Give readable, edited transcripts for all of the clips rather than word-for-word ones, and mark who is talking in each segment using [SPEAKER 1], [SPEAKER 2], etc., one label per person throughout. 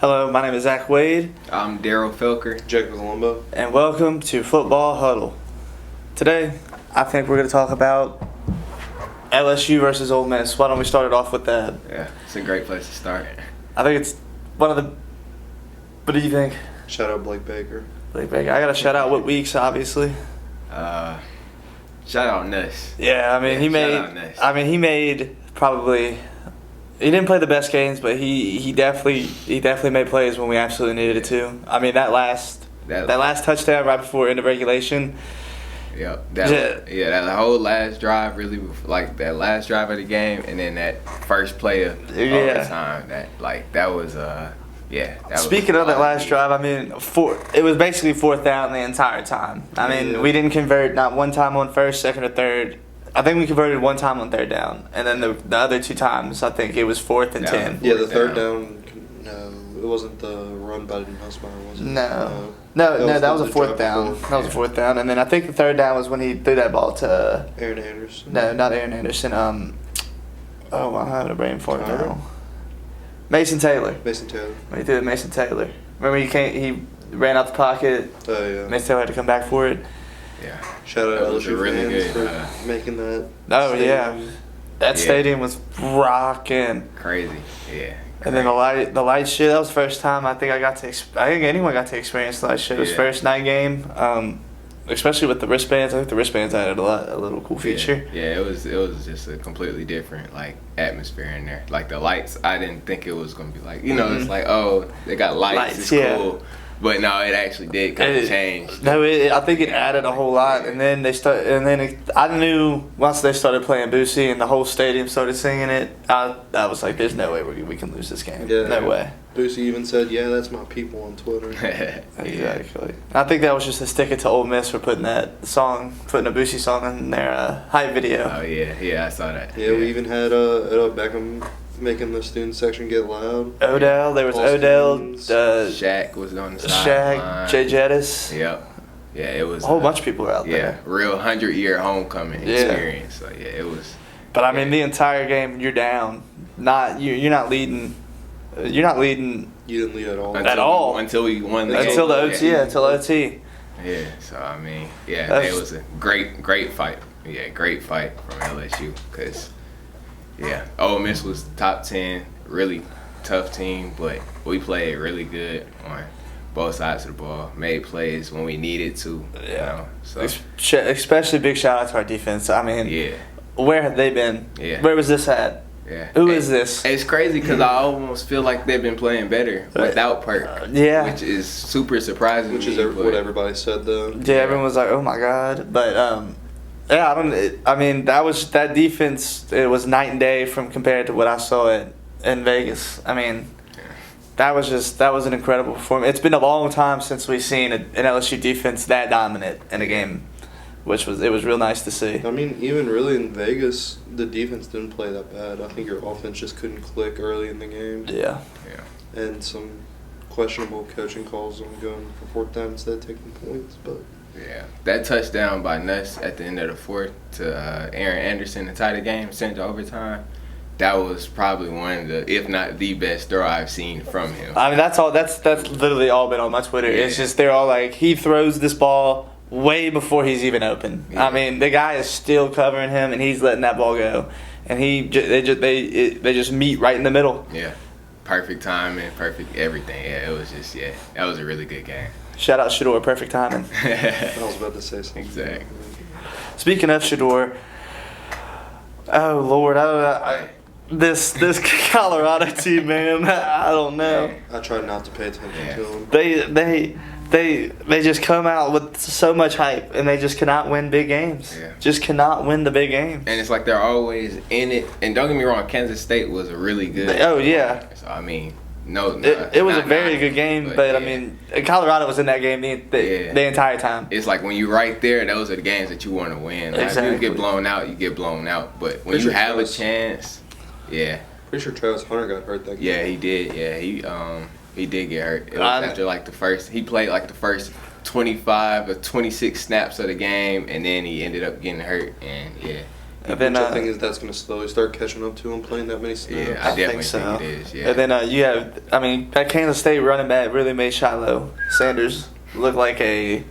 [SPEAKER 1] Hello, my name is Zach Wade.
[SPEAKER 2] I'm Daryl Felker.
[SPEAKER 3] Jacob Colombo.
[SPEAKER 1] And welcome to Football Huddle. Today, I think we're going to talk about LSU versus Ole Miss. Why don't we start it off with that?
[SPEAKER 2] Yeah, it's a great place to start.
[SPEAKER 1] I think it's one of the... What do you think?
[SPEAKER 3] Shout out Blake Baker.
[SPEAKER 1] Blake Baker. I got to shout out Whit Weeks, obviously.
[SPEAKER 2] Shout out Nuss.
[SPEAKER 1] Yeah, he made probably... He didn't play the best games, but he definitely made plays when we absolutely needed it to. I mean, that last touchdown right before end of regulation.
[SPEAKER 2] Yep. That whole last drive, really, like that last drive of the game, and then that first play of overtime. That was.
[SPEAKER 1] Speaking of that last drive, I mean, it was basically fourth down the entire time. I mean, we didn't convert not one time on first, second, or third. I think we converted one time on third down, and then the other two times, I think it was 4th and 10.
[SPEAKER 3] Yeah, the third down, no, it wasn't the run by Nussmeier, was it?
[SPEAKER 1] No, that was a fourth down. That was a fourth down, and then I think the third down was when he threw that ball to
[SPEAKER 3] Aaron Anderson.
[SPEAKER 1] No, not Aaron Anderson. I'm having a brain fart now. Mason Taylor. When he threw it, Mason Taylor. Remember he ran out the pocket.
[SPEAKER 3] Oh yeah.
[SPEAKER 1] Mason Taylor had to come back for it.
[SPEAKER 2] Yeah.
[SPEAKER 3] Shout out LSU
[SPEAKER 2] really
[SPEAKER 3] fans for making that.
[SPEAKER 1] Oh stadium. Yeah, that stadium was rocking.
[SPEAKER 2] Crazy, yeah.
[SPEAKER 1] And then the light show. That was the first time I think I think anyone got to experience the light show. It was first night game, especially with the wristbands. I think the wristbands added a little cool feature.
[SPEAKER 2] Yeah, it was just a completely different atmosphere in there. Like the lights, I didn't think it was gonna be it's like, oh, they got lights, it's cool. But no, it actually did kind of change.
[SPEAKER 1] No, I think it added a whole lot, and then I knew once they started playing Boosie and the whole stadium started singing it, I was like, "There's no way we can lose this game.
[SPEAKER 3] Yeah,
[SPEAKER 1] no way."
[SPEAKER 3] Boosie even said, "Yeah, that's my people" on Twitter.
[SPEAKER 1] Exactly. I think that was just a stick it to Ole Miss for putting a Boosie song in their hype video.
[SPEAKER 2] Oh yeah, I saw that.
[SPEAKER 3] Yeah, we even had Beckham making the student section get loud.
[SPEAKER 1] There was Odell.
[SPEAKER 2] Shaq was on the sideline.
[SPEAKER 1] Jay Jettis.
[SPEAKER 2] Yep. Yeah, it was
[SPEAKER 1] a whole bunch of people were out there.
[SPEAKER 2] Yeah, real 100-year homecoming experience. So yeah, it was.
[SPEAKER 1] But I mean, the entire game you're down. You're not leading. You're not leading.
[SPEAKER 3] You didn't lead at all.
[SPEAKER 2] Until we won the game.
[SPEAKER 1] Until the OT. Until OT.
[SPEAKER 2] Yeah. So I mean, it was a great fight. Yeah, great fight from LSU because. Yeah, Ole Miss was top 10, really tough team, but we played really good on both sides of the ball. Made plays when we needed to.
[SPEAKER 1] Yeah.
[SPEAKER 2] So
[SPEAKER 1] especially big shout out to our defense. I mean, where have they been?
[SPEAKER 2] Yeah.
[SPEAKER 1] Where was this at?
[SPEAKER 2] Yeah.
[SPEAKER 1] Who is this?
[SPEAKER 2] It's crazy because I almost feel like they've been playing better without Perk.
[SPEAKER 1] Which
[SPEAKER 2] is super surprising.
[SPEAKER 3] Which is what everybody said though.
[SPEAKER 1] Yeah, everyone was like, "Oh my god," but yeah, that defense. It was night and day compared to what I saw in Vegas. I mean, that was an incredible performance. It's been a long time since we've seen an LSU defense that dominant in a game, it was real nice to see.
[SPEAKER 3] I mean, even really in Vegas, the defense didn't play that bad. I think your offense just couldn't click early in the game.
[SPEAKER 1] Yeah.
[SPEAKER 3] And some questionable coaching calls on going for fourth down instead of taking points, but.
[SPEAKER 2] Yeah, that touchdown by Nuss at the end of the fourth to Aaron Anderson to tie the game, sent to overtime. That was probably one of the, if not the best throw I've seen from him.
[SPEAKER 1] I mean, that's literally all been on my Twitter. Yeah. It's just they're all like, he throws this ball way before he's even open. Yeah. I mean, the guy is still covering him, and he's letting that ball go, and they just meet right in the middle.
[SPEAKER 2] Yeah, perfect timing, perfect everything. Yeah, it was just that was a really good game.
[SPEAKER 1] Shout out Shador, perfect timing.
[SPEAKER 3] I was about to say something.
[SPEAKER 2] Exactly.
[SPEAKER 1] Speaking of Shador, oh Lord, this Colorado team, man, I don't know.
[SPEAKER 3] I try not to pay attention to them.
[SPEAKER 1] They just come out with so much hype, and they just cannot win big games.
[SPEAKER 2] Yeah.
[SPEAKER 1] Just cannot win the big games.
[SPEAKER 2] And it's like they're always in it. And don't get me wrong, Kansas State was a really good.
[SPEAKER 1] Oh yeah.
[SPEAKER 2] So I mean.
[SPEAKER 1] It was a very good game, but I mean, Colorado was in that game the entire time.
[SPEAKER 2] It's like when you're right there, those are the games that you want to win. Like,
[SPEAKER 1] exactly.
[SPEAKER 2] If you get blown out, you get blown out. But when you have a chance,
[SPEAKER 3] Pretty sure Travis Hunter got hurt that game.
[SPEAKER 2] Yeah, he did. Yeah, he did get hurt. It was after he played the first 25 or 26 snaps of the game, and then he ended up getting hurt. And
[SPEAKER 1] And then,
[SPEAKER 3] Which I think that's going to slowly start catching up to him playing that many snaps.
[SPEAKER 2] Yeah, I definitely
[SPEAKER 1] so.
[SPEAKER 2] think it is. Yeah.
[SPEAKER 1] And then you have, I mean, that Kansas State running back really made Shiloh Sanders look like a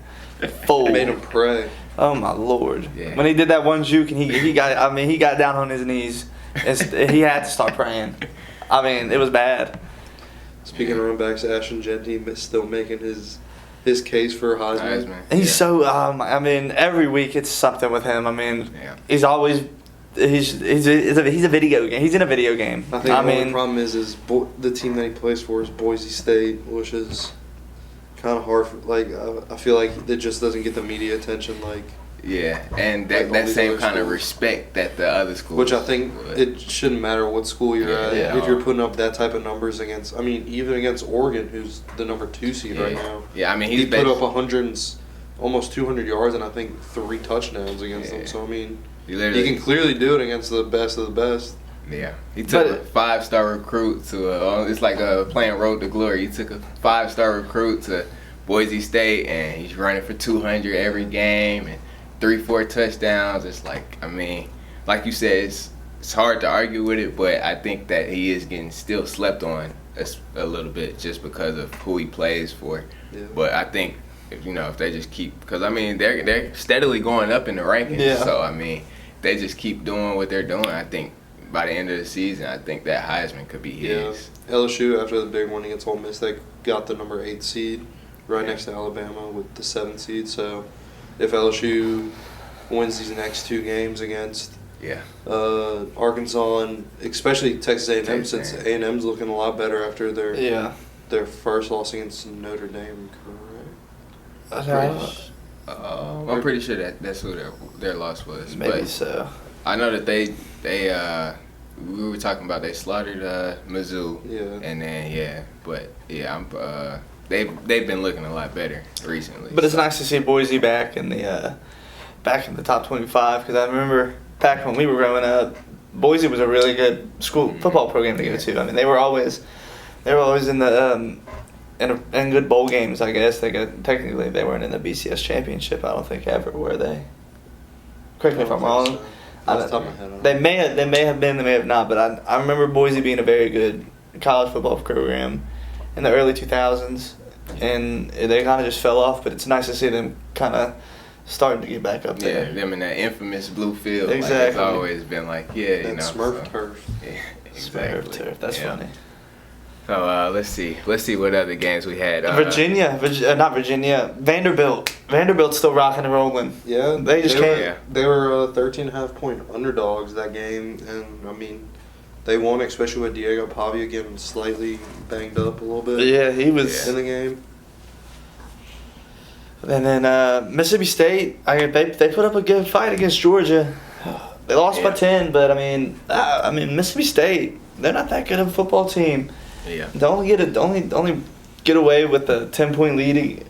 [SPEAKER 1] fool.
[SPEAKER 3] Made him pray.
[SPEAKER 1] Oh my Lord!
[SPEAKER 2] Yeah.
[SPEAKER 1] When he did that one juke and he got down on his knees, and he had to start praying. I mean, it was bad.
[SPEAKER 3] Speaking of running backs, Ashton Genty still making his case for Heisman.
[SPEAKER 1] He's so. I mean, every week it's something with him. I mean, he's always. He's a video game. He's in a video game.
[SPEAKER 3] I think the only problem is the team that he plays for is Boise State, which is kind of hard. I feel like it just doesn't get the media attention.
[SPEAKER 2] Yeah, and that same kind of respect that the other schools.
[SPEAKER 3] Which I think it shouldn't matter what school you're at.
[SPEAKER 2] Yeah,
[SPEAKER 3] if you're putting up that type of numbers against, I mean, even against Oregon, who's the number 2 seed right now.
[SPEAKER 2] Yeah, I mean,
[SPEAKER 3] he put up 100 and almost 200 yards and I think 3 touchdowns against them. So I mean, he can clearly do it against the best of the best.
[SPEAKER 2] Yeah, he took a 5-star recruit to it's like playing Road to Glory. He took a 5-star recruit to Boise State and he's running for 200 every game and 3-4 touchdowns. It's like, I mean, like you said, it's hard to argue with it, but I think that he is getting still slept on a little bit just because of who he plays for.
[SPEAKER 3] Yeah.
[SPEAKER 2] But I think if they just keep, because I mean they're steadily going up in the rankings.
[SPEAKER 1] Yeah.
[SPEAKER 2] So I mean, they just keep doing what they're doing. I think by the end of the season, I think that Heisman could be his.
[SPEAKER 3] Yeah. LSU after the big one against Ole Miss, they got the number 8 seed right next to Alabama with the 7 seed. So if LSU wins these next 2 games against Arkansas and especially Texas A&M, since A&M's looking a lot better after their first loss against Notre Dame, correct?
[SPEAKER 2] I'm pretty sure that's who their loss was.
[SPEAKER 1] Maybe
[SPEAKER 2] but
[SPEAKER 1] so.
[SPEAKER 2] I know that they we were talking about they slaughtered Mizzou.
[SPEAKER 3] Yeah.
[SPEAKER 2] And then they've been looking a lot better recently.
[SPEAKER 1] But it's nice to see Boise back in the top 25 because I remember back when we were growing up, Boise was a really good school football program to go to. I mean, they were always in the in good bowl games. I guess technically they weren't in the BCS championship. I don't think ever were they. Correct me if I'm wrong. They may have been, they may have not. But I remember Boise being a very good college football program in the early 2000s, and they kind of just fell off. But it's nice to see them kind of starting to get back up there.
[SPEAKER 2] Yeah, them in that infamous blue field.
[SPEAKER 1] Exactly.
[SPEAKER 2] Like, it's always been like,
[SPEAKER 3] Smurf turf.
[SPEAKER 2] Yeah, exactly.
[SPEAKER 1] Smurf turf. That's funny.
[SPEAKER 2] So let's see what other games we had.
[SPEAKER 1] Not Virginia. Vanderbilt. Vanderbilt's still rocking and rolling.
[SPEAKER 3] Yeah,
[SPEAKER 1] they came.
[SPEAKER 3] They were 13.5-point underdogs that game, and I mean, they won, especially with Diego Pavia getting slightly banged up a little bit.
[SPEAKER 1] Yeah, he was
[SPEAKER 3] in the game.
[SPEAKER 1] And then Mississippi State, they put up a good fight against Georgia. They lost by 10, but I mean Mississippi State, they're not that good of a football team.
[SPEAKER 2] Yeah.
[SPEAKER 1] They only get away with the 10-point lead.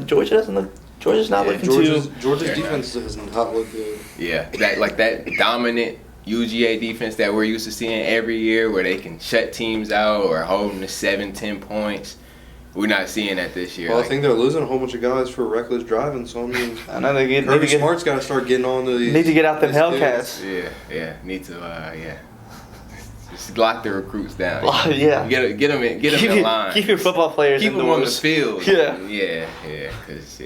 [SPEAKER 1] Georgia's not looking too.
[SPEAKER 3] Georgia's defense does not look good.
[SPEAKER 2] Yeah, that dominant UGA defense that we're used to seeing every year, where they can shut teams out or hold them to 7-10 points. We're not seeing that this year.
[SPEAKER 3] Well, I think they're losing a whole bunch of guys for reckless driving. So I mean,
[SPEAKER 1] I know they
[SPEAKER 3] Kirby Smart's got to start getting on to these.
[SPEAKER 1] Need to get out them Hellcats.
[SPEAKER 2] Yeah. Need to just lock the recruits down.
[SPEAKER 1] Yeah.
[SPEAKER 2] Get them in line.
[SPEAKER 1] Keep your football players
[SPEAKER 2] Keep them on the field.
[SPEAKER 1] Yeah.
[SPEAKER 2] Because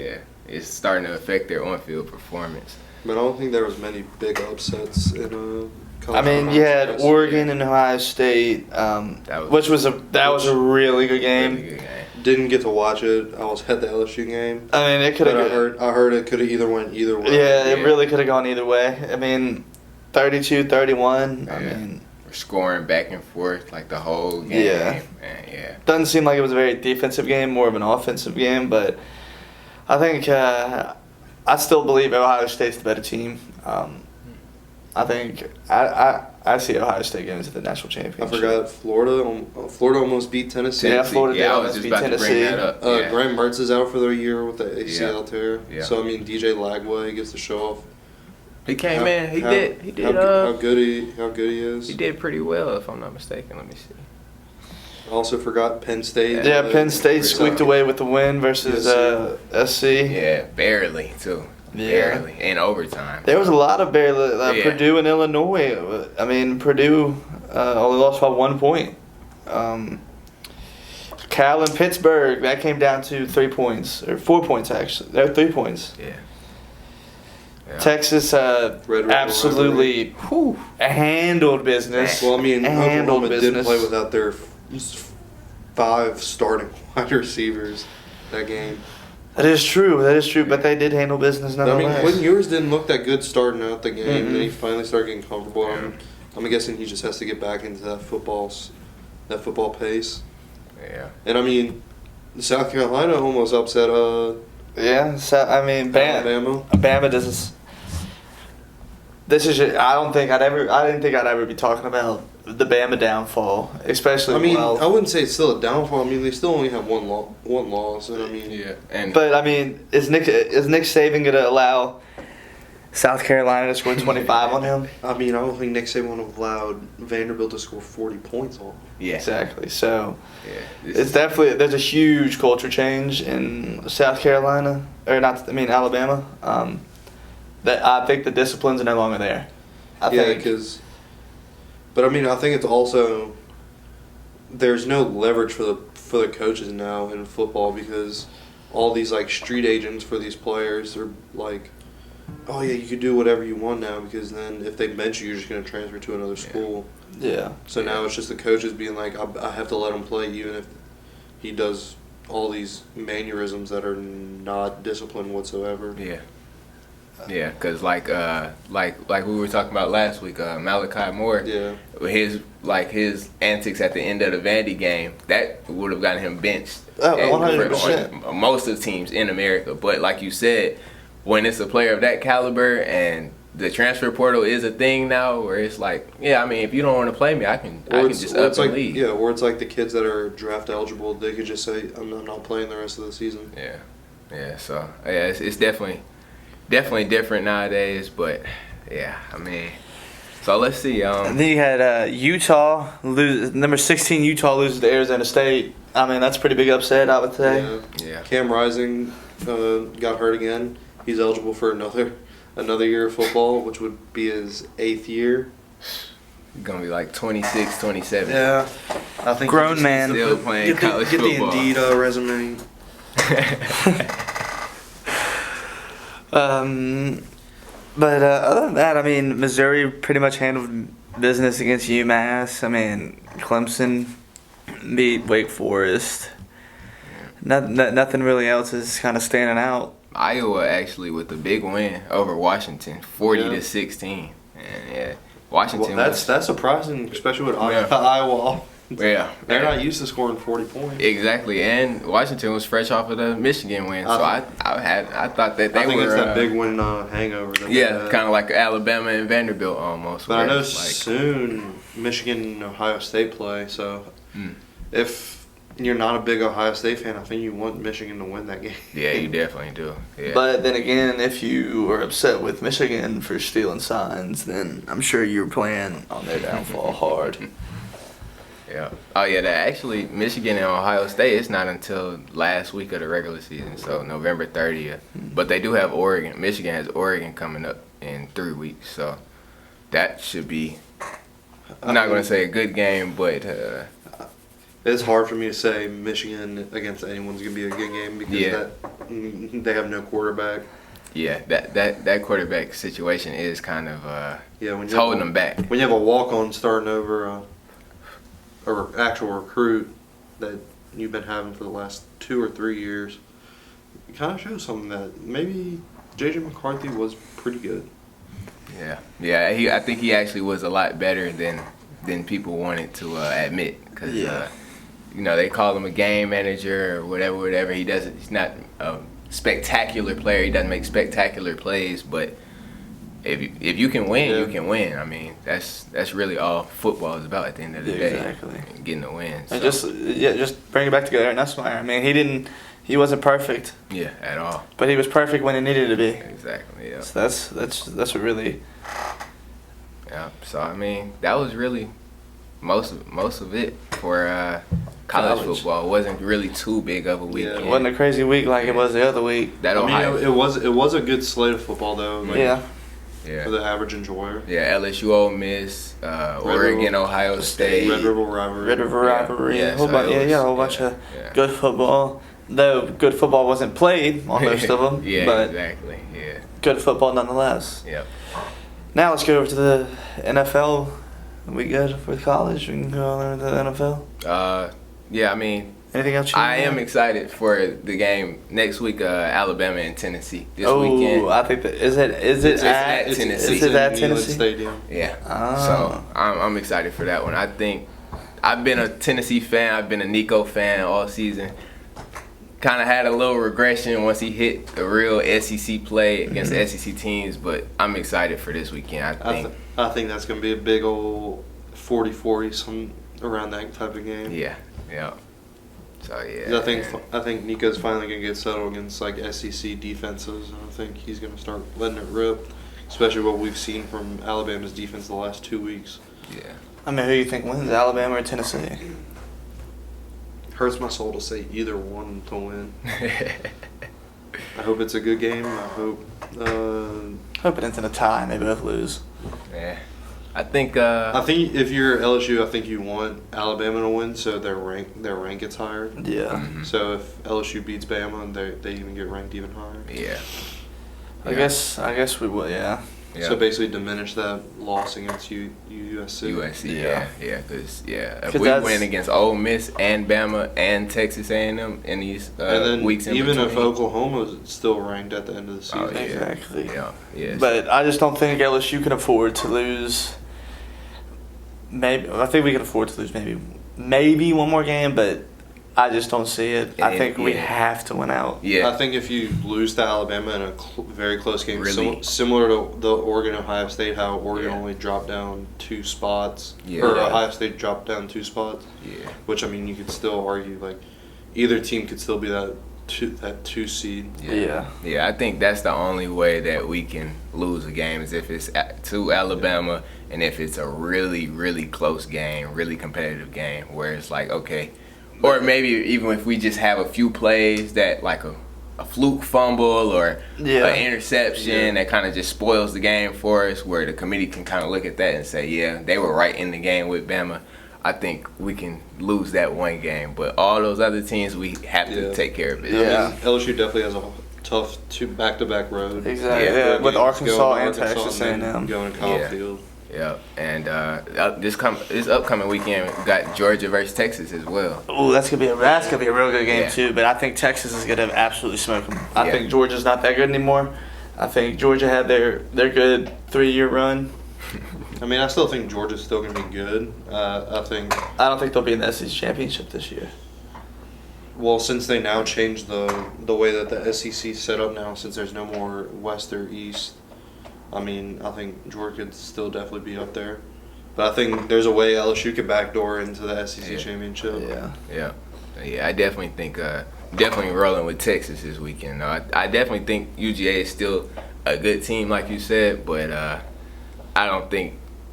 [SPEAKER 2] it's starting to affect their on-field performance.
[SPEAKER 3] But I don't think there was many big upsets in
[SPEAKER 1] I mean, you had Oregon and Ohio State, which was a really good game.
[SPEAKER 2] Really good game.
[SPEAKER 3] Didn't get to watch it. I was at the LSU game.
[SPEAKER 1] I mean, it could have.
[SPEAKER 3] I heard it could have either went either way.
[SPEAKER 1] Yeah, it really could have gone either way. I mean, 32-31. I mean,
[SPEAKER 2] we're scoring back and forth like the whole game. Yeah.
[SPEAKER 1] Doesn't seem like it was a very defensive game, more of an offensive game. But I think I still believe Ohio State's the better team. I think I see Ohio State getting to the national championship.
[SPEAKER 3] I forgot Florida almost beat Tennessee.
[SPEAKER 1] Yeah, Florida did
[SPEAKER 2] almost beat Tennessee.
[SPEAKER 3] Graham Mertz is out for the year with the ACL tear.
[SPEAKER 2] Yeah.
[SPEAKER 3] So I mean, DJ Lagway gets to show off.
[SPEAKER 2] He came in. He did.
[SPEAKER 3] How good he is.
[SPEAKER 2] He did pretty well, if I'm not mistaken. Let me see.
[SPEAKER 3] I also forgot Penn State.
[SPEAKER 1] Yeah, Penn State squeaked away with the win versus SC.
[SPEAKER 2] Yeah, barely too. barely in overtime.
[SPEAKER 1] There was a lot of barely.
[SPEAKER 2] Yeah.
[SPEAKER 1] Purdue and Illinois. I mean, Purdue only lost by 1 point. Cal and Pittsburgh, that came down to 3 points, or 4 points actually. They're 3 points.
[SPEAKER 2] Yeah.
[SPEAKER 1] Texas absolutely handled business.
[SPEAKER 3] Well, I mean,
[SPEAKER 1] handled
[SPEAKER 3] Oklahoma
[SPEAKER 1] business.
[SPEAKER 3] did play without their 5 starting wide receivers that game.
[SPEAKER 1] That is true, but they did handle business
[SPEAKER 3] I mean,
[SPEAKER 1] nonetheless.
[SPEAKER 3] Quinn Ewers didn't look that good starting out the game,
[SPEAKER 1] Mm-mm.
[SPEAKER 3] and then he finally started getting comfortable.
[SPEAKER 2] Yeah.
[SPEAKER 3] I'm guessing he just has to get back into that football pace.
[SPEAKER 2] Yeah.
[SPEAKER 3] And I mean, South Carolina almost upset
[SPEAKER 1] Yeah, so I mean,
[SPEAKER 3] Alabama.
[SPEAKER 1] Bama doesn't. This is. I didn't think I'd ever be talking about the Bama downfall, especially.
[SPEAKER 3] I mean,
[SPEAKER 1] well,
[SPEAKER 3] I wouldn't say it's still a downfall. I mean, they still only have one loss, and I mean,
[SPEAKER 2] Yeah. And
[SPEAKER 1] but I mean, is Nick Saban gonna allow South Carolina to score 25 on him?
[SPEAKER 3] I don't think Nick Saban would have allowed Vanderbilt to score 40 points on him.
[SPEAKER 2] yeah.
[SPEAKER 1] Exactly. So
[SPEAKER 2] Yeah.
[SPEAKER 1] it's definitely there's a huge culture change in South Carolina, or not. I mean Alabama. That I think the disciplines are no longer there. I think
[SPEAKER 3] but I mean, I think it's also there's no leverage for the coaches now in football because all these like street agents for these players are like, oh yeah, you can do whatever you want now because then if they bench you, you're just going to transfer to another school.
[SPEAKER 1] Yeah.
[SPEAKER 3] So now it's just the coaches being like, I have to let him play even if he does all these mannerisms that are not disciplined whatsoever.
[SPEAKER 2] Yeah. Yeah, because like we were talking about last week, Malachi Moore,
[SPEAKER 3] Yeah.
[SPEAKER 2] his antics at the end of the Vandy game, that would have gotten him benched.
[SPEAKER 1] Oh,
[SPEAKER 2] And
[SPEAKER 1] 100%.
[SPEAKER 2] for most of the teams in America. But like you said, when it's a player of that caliber and the transfer portal is a thing now, where it's like, yeah, I mean, if you don't want to play me, I can just up and leave.
[SPEAKER 3] Yeah, or it's like the kids that are draft eligible, they could just say, I'm not playing the rest of the season.
[SPEAKER 2] Yeah. So yeah, it's definitely different nowadays. But yeah, I mean, so let's see.
[SPEAKER 1] And then you had Utah lose. Number 16 Utah loses to Arizona State. I mean, that's a pretty big upset, I would say.
[SPEAKER 2] Yeah.
[SPEAKER 3] Cam Rising got hurt again. He's eligible for another year of football, which would be his 8th year.
[SPEAKER 2] Gonna be like 26, 27.
[SPEAKER 3] Yeah, I think
[SPEAKER 1] Grown man.
[SPEAKER 2] Still playing college
[SPEAKER 3] get
[SPEAKER 2] football.
[SPEAKER 3] the Indeed resume.
[SPEAKER 1] But other than that, I mean, Missouri pretty much handled business against UMass. I mean, Clemson beat Wake Forest. Nothing really else is kind of standing out.
[SPEAKER 2] Iowa actually with the big win over Washington, 40-16, and yeah, Washington.
[SPEAKER 3] Well, that's surprising, especially with Iowa.
[SPEAKER 2] Yeah,
[SPEAKER 3] They're not used to scoring 40 points.
[SPEAKER 2] Exactly, and Washington was fresh off of the Michigan win, so I thought that they
[SPEAKER 3] I think
[SPEAKER 2] were.
[SPEAKER 3] it's that big win hangover.
[SPEAKER 2] Yeah, kind of like Alabama and Vanderbilt almost.
[SPEAKER 3] But I know
[SPEAKER 2] it's like,
[SPEAKER 3] soon Michigan and Ohio State play, so if you're not a big Ohio State fan, I think you want Michigan to win that game.
[SPEAKER 2] Yeah, you definitely do. Yeah.
[SPEAKER 1] But then again, if you are upset with Michigan for stealing signs, then I'm sure you're playing on their downfall hard.
[SPEAKER 2] Yeah. Oh yeah. That actually Michigan and Ohio State. It's not until last week of the regular season, so November 30th. But they do have Oregon. Michigan has Oregon coming up in 3 weeks, so that should be. I'm not going to say a good game, but.
[SPEAKER 3] It's hard for me to say Michigan against anyone's going to be a good game because they have no quarterback.
[SPEAKER 2] Yeah, that quarterback situation is kind of
[SPEAKER 3] when
[SPEAKER 2] it's holding them back.
[SPEAKER 3] When you have a walk-on starting over a actual recruit that you've been having for the last 2 or 3 years, it kind of shows something that maybe J.J. McCarthy was pretty good.
[SPEAKER 2] Yeah. I think he actually was a lot better than people wanted to admit because they call him a game manager or whatever. He's not a spectacular player. He doesn't make spectacular plays, but if you can win, you can win. I mean, that's really all football is about at the end of the day.
[SPEAKER 1] Exactly.
[SPEAKER 2] Getting the win. So.
[SPEAKER 1] And just bring it back together. Nussmeier. I mean, he wasn't perfect.
[SPEAKER 2] Yeah, at all.
[SPEAKER 1] But he was perfect when he needed to be.
[SPEAKER 2] Exactly. Yeah.
[SPEAKER 1] So that's what really.
[SPEAKER 2] Yeah. So I mean, that was really most of it for college football wasn't really too big of a weekend.
[SPEAKER 1] It wasn't a crazy week like it was the other week.
[SPEAKER 2] That
[SPEAKER 3] it was a good slate of football though.
[SPEAKER 1] Yeah.
[SPEAKER 3] For the average enjoyer.
[SPEAKER 2] Yeah, LSU, Ole Miss, Oregon, Ohio State.
[SPEAKER 3] Red River Rivalry.
[SPEAKER 1] Yeah, a whole bunch of good football. Though good football wasn't played on most of them. But
[SPEAKER 2] exactly. Yeah.
[SPEAKER 1] Good football nonetheless.
[SPEAKER 2] Yep.
[SPEAKER 1] Now let's go over to the NFL. Are we good with college? We can go over to the NFL.
[SPEAKER 2] Yeah, I mean.
[SPEAKER 1] Anything else?
[SPEAKER 2] I am excited for the game next week, Alabama and Tennessee. This weekend.
[SPEAKER 1] Oh, I think that is it at
[SPEAKER 2] Tennessee?
[SPEAKER 1] Is it at Tennessee
[SPEAKER 3] Stadium?
[SPEAKER 2] Yeah.
[SPEAKER 1] Oh.
[SPEAKER 2] So I'm excited for that one. I think I've been a Tennessee fan. I've been a Nico fan all season. Kind of had a little regression once he hit the real SEC play against the SEC teams, but I'm excited for this weekend.
[SPEAKER 3] I think that's going to be a big old 40-40, some around that type of game.
[SPEAKER 2] Yeah. So yeah.
[SPEAKER 3] I think Nico's finally going to get settled against like SEC defenses, and I think he's going to start letting it rip, especially what we've seen from Alabama's defense the last 2 weeks.
[SPEAKER 2] Yeah.
[SPEAKER 1] I mean, who do you think wins, Alabama or Tennessee?
[SPEAKER 3] Hurts my soul to say either one to win. I hope it's a good game. I hope
[SPEAKER 1] it ends in a tie and they both lose.
[SPEAKER 2] Yeah. I think
[SPEAKER 3] if you're LSU, I think you want Alabama to win so their rank gets higher.
[SPEAKER 1] Yeah.
[SPEAKER 2] Mm-hmm.
[SPEAKER 3] So if LSU beats Bama, they even get ranked even higher.
[SPEAKER 2] Yeah.
[SPEAKER 1] I guess we will. Yeah.
[SPEAKER 2] Yeah.
[SPEAKER 3] So basically diminish that loss against USC.
[SPEAKER 2] Yeah, because if we win against Ole Miss and Bama and Texas A&M in these
[SPEAKER 3] and then
[SPEAKER 2] weeks in
[SPEAKER 3] even
[SPEAKER 2] between,
[SPEAKER 3] if Oklahoma's still ranked at the end of the season.
[SPEAKER 2] Oh, yeah.
[SPEAKER 1] Exactly.
[SPEAKER 2] Yeah.
[SPEAKER 1] But I just don't think LSU can afford to lose. I think we can afford to lose maybe one more game, but I just don't see it. I think we have to win out.
[SPEAKER 2] Yeah.
[SPEAKER 3] I think if you lose to Alabama in a very close game,
[SPEAKER 2] Really?
[SPEAKER 3] similar to the Oregon-Ohio State, how Oregon only dropped down 2 spots, Ohio State dropped down 2 spots.
[SPEAKER 2] Yeah.
[SPEAKER 3] Which, I mean, you could still argue like either team could still be that 2 seed.
[SPEAKER 1] Yeah.
[SPEAKER 2] Yeah, I think that's the only way that we can lose a game is if it's to Alabama and if it's a really, really close game, really competitive game where it's like, okay, or maybe even if we just have a few plays that like a fluke fumble or an interception that kind of just spoils the game for us where the committee can kind of look at that and say, yeah, they were right in the game with Bama. I think we can lose that one game. But all those other teams, we have to take care of it.
[SPEAKER 1] Yeah.
[SPEAKER 3] I mean, LSU definitely has a tough back-to-back road.
[SPEAKER 1] Exactly. Yeah. With Arkansas and Texas A&M.
[SPEAKER 3] Going to Kyle Field.
[SPEAKER 2] Yeah, and this upcoming weekend we got Georgia versus Texas as well.
[SPEAKER 1] Oh, that's gonna be a real good game too. But I think Texas is gonna absolutely smoke them. I think Georgia's not that good anymore. I think Georgia had their good 3-year run.
[SPEAKER 3] I mean, I still think Georgia's still gonna be good. I
[SPEAKER 1] don't think they'll be in the SEC championship this year.
[SPEAKER 3] Well, since they now changed the way that the SEC set up now, since there's no more West or East. I mean, I think Georgia could still definitely be up there. But I think there's a way LSU could backdoor into the SEC championship.
[SPEAKER 2] Yeah, I definitely think definitely rolling with Texas this weekend. I definitely think UGA is still a good team, like you said, but I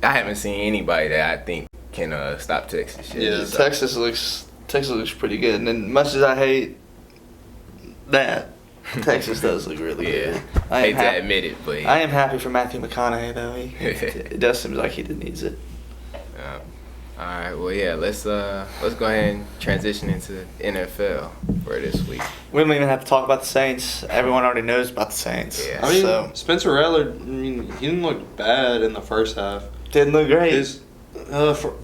[SPEAKER 2] haven't seen anybody that I think can stop Texas yet.
[SPEAKER 1] Yeah, so. Texas looks pretty good. And much as I hate that, Texas does look really good.
[SPEAKER 2] I hate to admit it, but
[SPEAKER 1] I am happy for Matthew McConaughey though. It does seem like he needs it.
[SPEAKER 2] All right, well, yeah, let's go ahead and transition into NFL for this week.
[SPEAKER 1] We don't even have to talk about the Saints. Everyone already knows about the Saints.
[SPEAKER 3] Yeah. I mean, Spencer Rattler, he didn't look bad in the first half.
[SPEAKER 1] Didn't look great.
[SPEAKER 3] His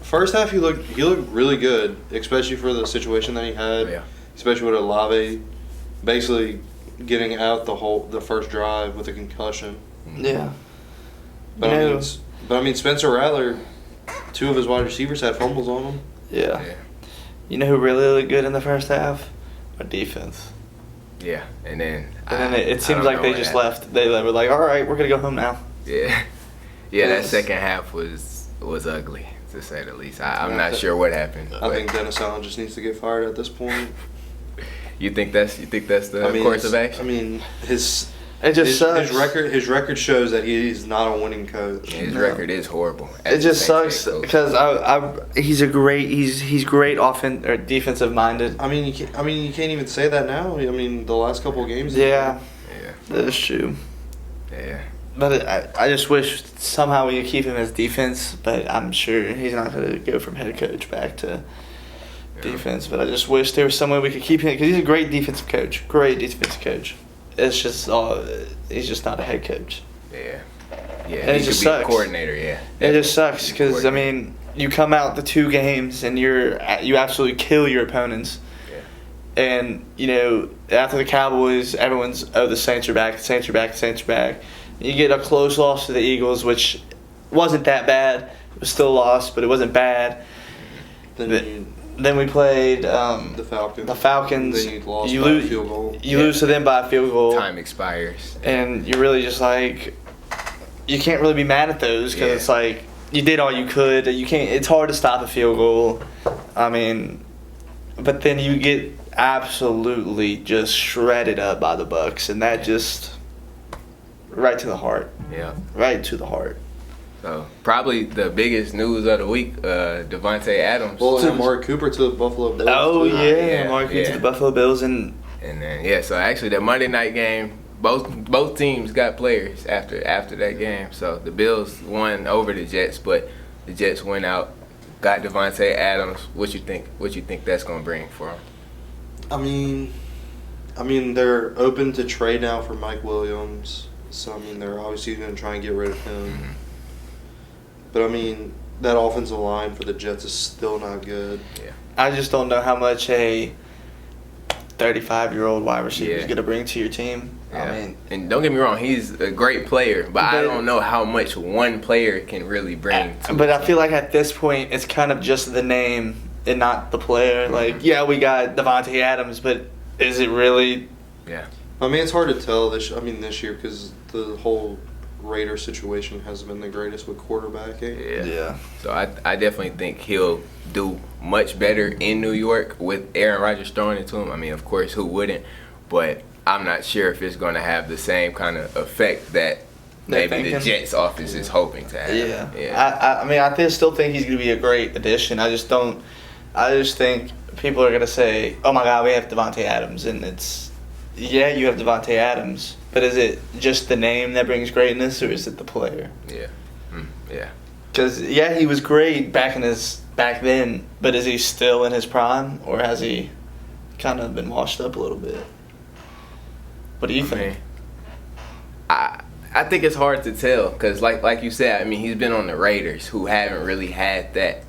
[SPEAKER 3] first half, he looked really good, especially for the situation that he had, especially with Olave basically getting out the first drive with a concussion.
[SPEAKER 1] Yeah.
[SPEAKER 3] But I mean, Spencer Rattler, 2 of his wide receivers had fumbles on him.
[SPEAKER 1] Yeah. You know who really looked good in the first half? Our defense.
[SPEAKER 2] Yeah, and then
[SPEAKER 1] it seems like they just left. They were like, all right, we're going to go home now.
[SPEAKER 2] Yeah. Yeah, that second half was ugly, to say the least. I'm not sure what happened.
[SPEAKER 3] I think Dennis Allen just needs to get fired at this point.
[SPEAKER 2] You think that's the course of action?
[SPEAKER 3] I mean,
[SPEAKER 1] It just sucks.
[SPEAKER 3] His record shows that he is not a winning coach.
[SPEAKER 2] His record is horrible.
[SPEAKER 1] It just sucks because he's great or defensive minded.
[SPEAKER 3] I mean, you can't even say that now. I mean, the last couple of games.
[SPEAKER 1] Yeah, that is true.
[SPEAKER 2] Yeah.
[SPEAKER 1] But I just wish somehow we could keep him as defense, but I'm sure he's not going to go from head coach back to defense. But I just wish there was some way we could keep him because he's a great defensive coach. It's just he's just not a head coach.
[SPEAKER 2] Yeah. Yeah.
[SPEAKER 1] And it just sucks.
[SPEAKER 2] Be a coordinator. Yeah.
[SPEAKER 1] It just sucks because I mean you come out the 2 games and you absolutely kill your opponents. Yeah. And you know after the Cowboys, everyone's the Saints are back, the Saints are back, the Saints are back. You get a close loss to the Eagles, which wasn't that bad. It was still a loss, but it wasn't bad. Then we played
[SPEAKER 3] the Falcons.
[SPEAKER 1] Then
[SPEAKER 3] you lost by a field goal.
[SPEAKER 1] You lose to them by a field goal.
[SPEAKER 2] Time expires.
[SPEAKER 1] And you're really just like, you can't really be mad at those because it's like you did all you could. You can't. It's hard to stop a field goal. I mean, but then you get absolutely just shredded up by the Bucs, and that just right to the heart.
[SPEAKER 2] Yeah. Right
[SPEAKER 1] to the heart.
[SPEAKER 2] So probably the biggest news of the week, Devontae Adams.
[SPEAKER 3] Well, and Amari Cooper to the Buffalo Bills.
[SPEAKER 1] Oh yeah, Amari Cooper to the Buffalo Bills, and
[SPEAKER 2] then so actually the Monday night game, both teams got players after that game. So the Bills won over the Jets, but the Jets went out, got Devontae Adams. What you think? What you think that's gonna bring for him?
[SPEAKER 3] I mean they're open to trade now for Mike Williams. So, I mean, they're obviously going to try and get rid of him. Mm-hmm. But, I mean, that offensive line for the Jets is still not good.
[SPEAKER 1] Yeah. I just don't know how much a 35-year-old wide receiver is going to bring to your team.
[SPEAKER 2] Yeah.
[SPEAKER 1] I mean,
[SPEAKER 2] and don't get me wrong, he's a great player, but I don't know how much one player can really bring to
[SPEAKER 1] But I feel like at this point, it's kind of just the name and not the player. Mm-hmm. Like, yeah, we got Devontae Adams, but is it really?
[SPEAKER 2] Yeah.
[SPEAKER 3] I mean, it's hard to tell this year because the whole Raider situation hasn't been the greatest with quarterbacking.
[SPEAKER 2] Yeah. So I definitely think he'll do much better in New York with Aaron Rodgers throwing it to him. I mean, of course, who wouldn't? But I'm not sure if it's going to have the same kind of effect that maybe the Jets office is hoping to have.
[SPEAKER 1] Yeah. I mean, I still think he's going to be a great addition. I just think people are going to say, oh, my God, we have Devontae Adams, and it's – yeah, you have Devontae Adams, but is it just the name that brings greatness, or is it the player?
[SPEAKER 2] Yeah. Yeah.
[SPEAKER 1] Because, he was great back then, but is he still in his prime, or has he kind of been washed up a little bit? What do you think?
[SPEAKER 2] I think it's hard to tell because, like you said, I mean, he's been on the Raiders, who haven't really had that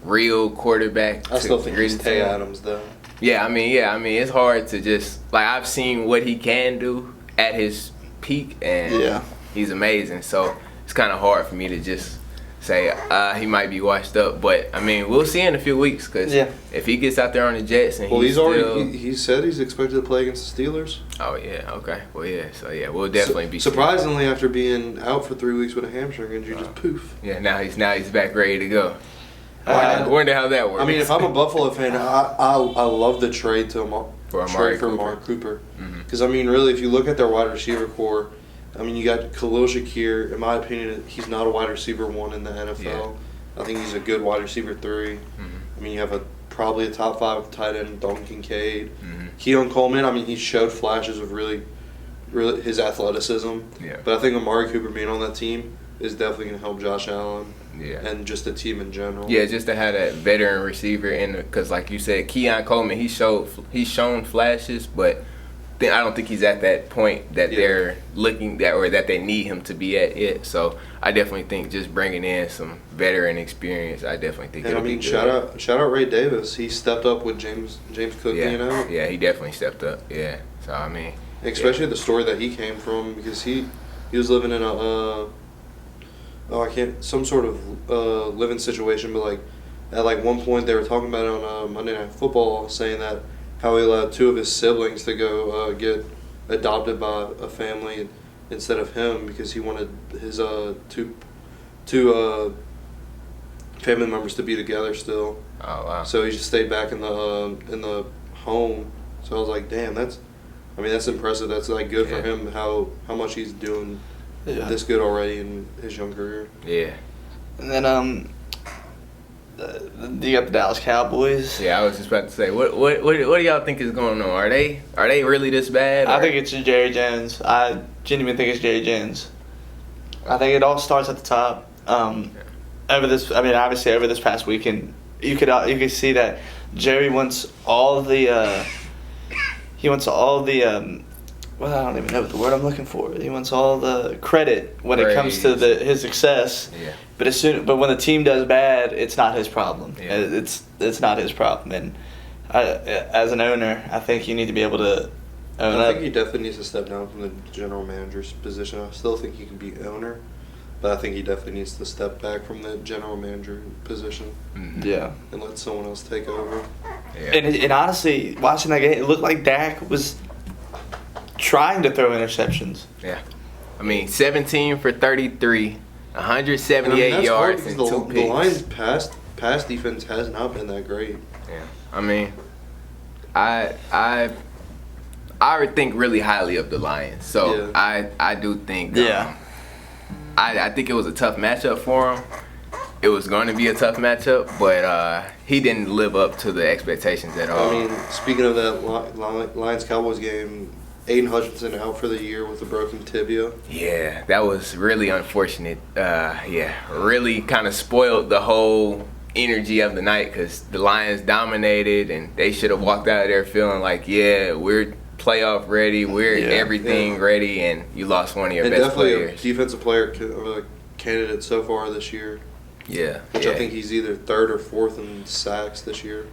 [SPEAKER 2] real quarterback.
[SPEAKER 3] I still think he's Tay Adams, though.
[SPEAKER 2] Yeah, I mean, it's hard to just I've seen what he can do at his peak, and he's amazing. So it's kind of hard for me to just say he might be washed up, but I mean, we'll see in a few weeks because if he gets out there on the Jets and
[SPEAKER 3] he said he's expected to play against the Steelers.
[SPEAKER 2] Oh yeah, okay, well so we'll definitely be
[SPEAKER 3] surprisingly after being out for 3 weeks with a hamstring injury, just poof.
[SPEAKER 2] Yeah, now he's back ready to go. I wonder how that works.
[SPEAKER 3] I mean, if I'm a Buffalo fan, I love the trade to Amari Cooper. Because, I mean, really, if you look at their wide receiver core, I mean, you got Khalil Shakir. In my opinion, he's not a wide receiver 1 in the NFL. Yeah. I think he's a good wide receiver 3. I mean, you have probably a top 5 tight end, Dalton Kincaid. Keon Coleman, I mean, he showed flashes of really his athleticism.
[SPEAKER 2] Yeah.
[SPEAKER 3] But I think Amari Cooper being on that team is definitely going to help Josh Allen. Yeah. And just the team in general.
[SPEAKER 2] Yeah, just to have that veteran receiver in, because like you said, Keon Coleman, he's shown flashes, but then I don't think he's at that point that they're looking at or that they need him to be at yet. So I definitely think just bringing in some veteran experience, I definitely think it'll be good.
[SPEAKER 3] Shout out Ray Davis. He stepped up with James Cook being out.
[SPEAKER 2] Yeah, he definitely stepped up. Yeah, so I mean,
[SPEAKER 3] especially the story that he came from, because he was living in a some sort of living situation, but at one point they were talking about it on Monday Night Football, saying that how he allowed 2 of his siblings to go get adopted by a family instead of him because he wanted his two family members to be together still.
[SPEAKER 2] Oh wow!
[SPEAKER 3] So he just stayed back in the home. So I was like, damn, that's I mean, that's impressive. That's like good for
[SPEAKER 2] Yeah.
[SPEAKER 3] him. How much he's doing
[SPEAKER 1] Yeah.
[SPEAKER 3] this good already in his young career.
[SPEAKER 2] Yeah.
[SPEAKER 1] And then you got the Dallas Cowboys.
[SPEAKER 2] Yeah, I was just about to say, what do y'all think is going on? Are they really this bad?
[SPEAKER 1] I
[SPEAKER 2] or-
[SPEAKER 1] think it's Jerry Jones. I genuinely think it's Jerry Jones. I think it all starts at the top. Obviously over this past weekend, you could see that Jerry wants all the well, I don't even know what the word I'm looking for. He wants all the credit when it comes to his success.
[SPEAKER 2] Yeah.
[SPEAKER 1] But when the team does bad, it's not his problem.
[SPEAKER 2] Yeah.
[SPEAKER 1] It's not his problem. And as an owner, I think you need to be able to own
[SPEAKER 3] I
[SPEAKER 1] up.
[SPEAKER 3] think he definitely needs to step down from the general manager's position. I still think he can be owner, but I think he definitely needs to step back from the general manager position
[SPEAKER 2] Mhm.
[SPEAKER 1] Yeah.
[SPEAKER 3] and let someone else take over.
[SPEAKER 2] Yeah.
[SPEAKER 1] And honestly, watching that game, it looked like Dak was trying to throw interceptions.
[SPEAKER 2] Yeah. I mean, 17 for 33,
[SPEAKER 3] And
[SPEAKER 2] 178
[SPEAKER 3] that's hard
[SPEAKER 2] yards
[SPEAKER 3] because
[SPEAKER 2] and 2
[SPEAKER 3] the
[SPEAKER 2] picks.
[SPEAKER 3] Lions' pass defense has not been that great.
[SPEAKER 2] Yeah. I mean, I would think really highly of the Lions. So
[SPEAKER 3] Yeah.
[SPEAKER 2] I do think
[SPEAKER 1] Yeah.
[SPEAKER 2] I think it was a tough matchup for him. It was going to be a tough matchup, but he didn't live up to the expectations at all.
[SPEAKER 3] I mean, speaking of that Lions-Cowboys game, Aiden Hutchinson out for the year with a broken tibia.
[SPEAKER 2] Yeah, that was really unfortunate. Really kind of spoiled the whole energy of the night because the Lions dominated and they should have walked out of there feeling like, yeah, we're playoff ready, we're everything ready, and you lost one of your
[SPEAKER 3] And
[SPEAKER 2] best
[SPEAKER 3] definitely
[SPEAKER 2] players.
[SPEAKER 3] a defensive player candidate so far this year,
[SPEAKER 2] Yeah,
[SPEAKER 3] which
[SPEAKER 2] yeah,
[SPEAKER 3] I think he's either third or fourth in sacks this year.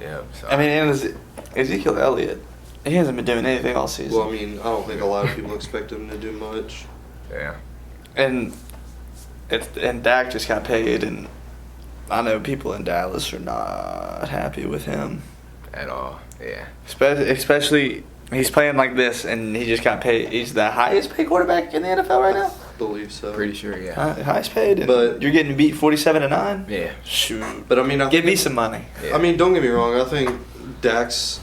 [SPEAKER 2] yeah. So.
[SPEAKER 1] I mean, and Ezekiel Elliott, he hasn't been doing anything all season.
[SPEAKER 3] Well, I mean, I don't think a lot of people expect him to do much.
[SPEAKER 2] yeah,
[SPEAKER 1] And Dak just got paid, and I know people in Dallas are not happy with him.
[SPEAKER 2] at all. Yeah,
[SPEAKER 1] Especially he's playing like this, and he just got paid. He's the highest paid quarterback in the NFL right now.
[SPEAKER 3] Believe so.
[SPEAKER 2] pretty sure. Yeah,
[SPEAKER 1] Highest paid. And
[SPEAKER 3] But-
[SPEAKER 1] you're getting beat 47-9.
[SPEAKER 2] yeah,
[SPEAKER 1] Shoot.
[SPEAKER 3] But I mean,
[SPEAKER 1] Give me some money.
[SPEAKER 2] yeah.
[SPEAKER 3] I mean, don't get me wrong. I think Dak's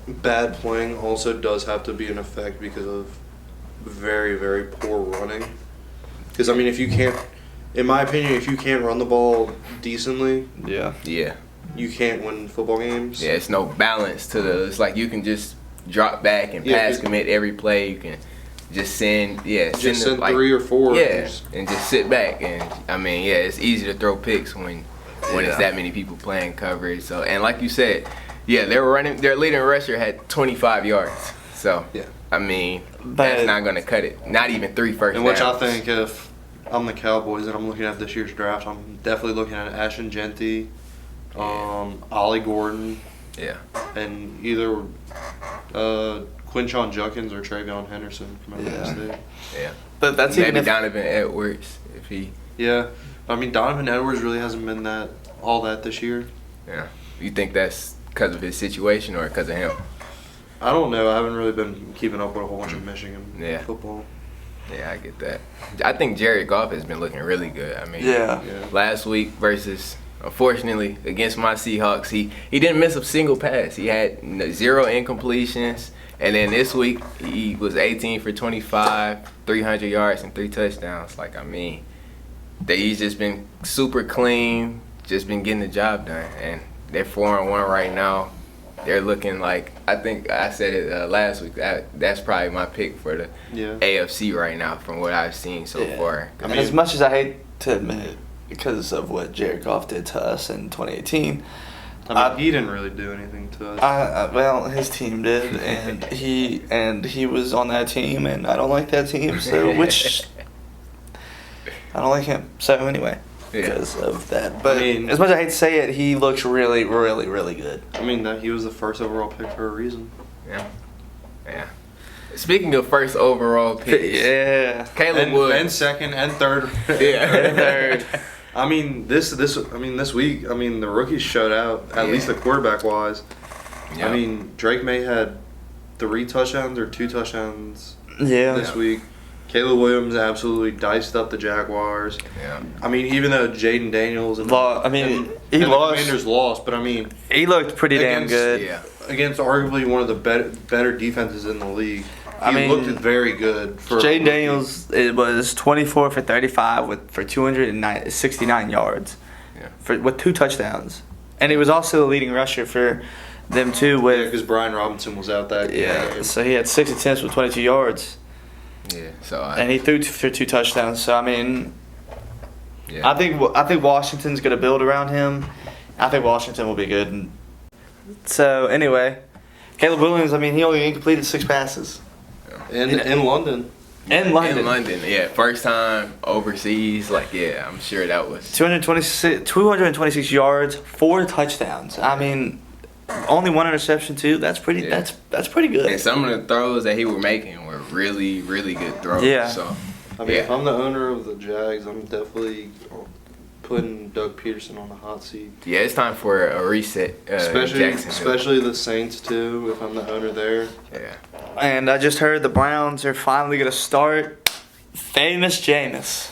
[SPEAKER 3] bad playing also does have to be an effect because of very, very poor running. Because I mean, if you can't, in my opinion, if you can't run the ball decently,
[SPEAKER 1] Yeah.
[SPEAKER 2] yeah.
[SPEAKER 3] you can't win football games.
[SPEAKER 2] Yeah, it's no balance to the. It's like you can just drop back and
[SPEAKER 3] Yeah,
[SPEAKER 2] pass
[SPEAKER 3] 'cause-
[SPEAKER 2] commit every play. You can just send,
[SPEAKER 3] Just
[SPEAKER 2] them,
[SPEAKER 3] send
[SPEAKER 2] like,
[SPEAKER 3] 3 or 4.
[SPEAKER 2] yeah, and just sit back. And I mean, yeah, it's easy to throw picks when it's
[SPEAKER 1] Yeah.
[SPEAKER 2] that many people playing coverage. So, and like you said, yeah, they were running. Their leading rusher had 25 yards. So,
[SPEAKER 3] Yeah.
[SPEAKER 2] I mean,
[SPEAKER 1] But-
[SPEAKER 2] that's not gonna cut it. Not even 3 first
[SPEAKER 3] And which I
[SPEAKER 2] downs.
[SPEAKER 3] think if I'm the Cowboys and I'm looking at this year's draft, I'm definitely looking at Ashton Genty, Ollie Gordon,
[SPEAKER 2] Yeah,
[SPEAKER 3] and either Quinshon Judkins or Travion Henderson from Ohio
[SPEAKER 1] Yeah.
[SPEAKER 3] State.
[SPEAKER 2] yeah.
[SPEAKER 1] But that's
[SPEAKER 2] Maybe
[SPEAKER 1] even if,
[SPEAKER 2] Donovan Edwards if he.
[SPEAKER 3] Yeah, I mean Donovan Edwards really hasn't been all that this year.
[SPEAKER 2] Yeah. You think that's because of his situation or because of him?
[SPEAKER 3] I don't know. I haven't really been keeping up with a whole bunch of Michigan
[SPEAKER 2] Yeah.
[SPEAKER 3] football.
[SPEAKER 2] Yeah, I get that. I think Jared Goff has been looking really good. I mean,
[SPEAKER 1] yeah.
[SPEAKER 3] Yeah.
[SPEAKER 2] last week versus, unfortunately, against my Seahawks, he didn't miss a single pass. He had 0 incompletions. And then this week, he was 18 for 25, 300 yards, and 3 touchdowns. Like, I mean, he's just been super clean, just been getting the job done. And they're 4-1 right now. They're looking like, I think I said it last week, that's probably my pick for the
[SPEAKER 3] Yeah.
[SPEAKER 2] AFC right now from what I've seen so far.
[SPEAKER 1] I mean, as much as I hate to admit it, because of what Jared Goff did to us in 2018,
[SPEAKER 3] I mean, he didn't really do anything to us.
[SPEAKER 1] well, his team did, and he was on that team, and I don't like that team. So, which I don't like him. So anyway, because of that. But
[SPEAKER 3] I mean-
[SPEAKER 1] as much as I hate to say it, he looks really, really, really good.
[SPEAKER 3] I mean, he was the first overall pick for a reason.
[SPEAKER 2] Yeah. Yeah. Speaking of first overall picks,
[SPEAKER 1] Yeah.
[SPEAKER 2] Caleb Woods.
[SPEAKER 3] And second and third.
[SPEAKER 2] Yeah.
[SPEAKER 1] And third.
[SPEAKER 3] I mean, this week, I mean, the rookies showed out, at least the quarterback wise.
[SPEAKER 2] Yeah.
[SPEAKER 3] I mean, Drake May had 3 touchdowns or 2 touchdowns
[SPEAKER 1] Yeah.
[SPEAKER 3] this week. Caleb Williams absolutely diced up the Jaguars.
[SPEAKER 2] Yeah.
[SPEAKER 3] I mean, even though Jaden Daniels and
[SPEAKER 1] He
[SPEAKER 3] the
[SPEAKER 1] lost.
[SPEAKER 3] Commanders lost, but I mean,
[SPEAKER 1] He looked pretty damn
[SPEAKER 3] Against-
[SPEAKER 1] good.
[SPEAKER 2] Yeah.
[SPEAKER 3] against arguably one of the better defenses in the league,
[SPEAKER 1] I mean,
[SPEAKER 3] looked very good. For
[SPEAKER 1] Jaden Daniels, it was 24 for 35 for 269 yards, with 2 touchdowns, and he was also the leading rusher for them too.
[SPEAKER 3] because Brian Robinson was out that game.
[SPEAKER 1] So he had 6 attempts with 22 yards.
[SPEAKER 2] Yeah. So
[SPEAKER 1] And he threw for 2 touchdowns. So I mean,
[SPEAKER 2] yeah.
[SPEAKER 1] I think Washington's gonna build around him. I think Washington will be good. And so anyway, Caleb Williams. I mean, he only completed 6 passes
[SPEAKER 3] In London.
[SPEAKER 1] in London.
[SPEAKER 2] In London, yeah. First time overseas. Like, yeah, I'm sure that was.
[SPEAKER 1] 226 yards, 4 touchdowns. I mean, only 1 interception too. That's pretty.
[SPEAKER 2] Yeah.
[SPEAKER 1] That's pretty good.
[SPEAKER 2] And some of the throws that he was making were really, really good throws.
[SPEAKER 1] Yeah.
[SPEAKER 2] So,
[SPEAKER 3] I mean,
[SPEAKER 2] yeah.
[SPEAKER 3] if I'm the owner of the Jags, I'm definitely putting Doug Peterson on the hot seat.
[SPEAKER 2] Yeah, it's time for a reset.
[SPEAKER 3] Especially the Saints too. If I'm the owner there.
[SPEAKER 2] Yeah.
[SPEAKER 1] And I just heard the Browns are finally gonna start famous Jameis.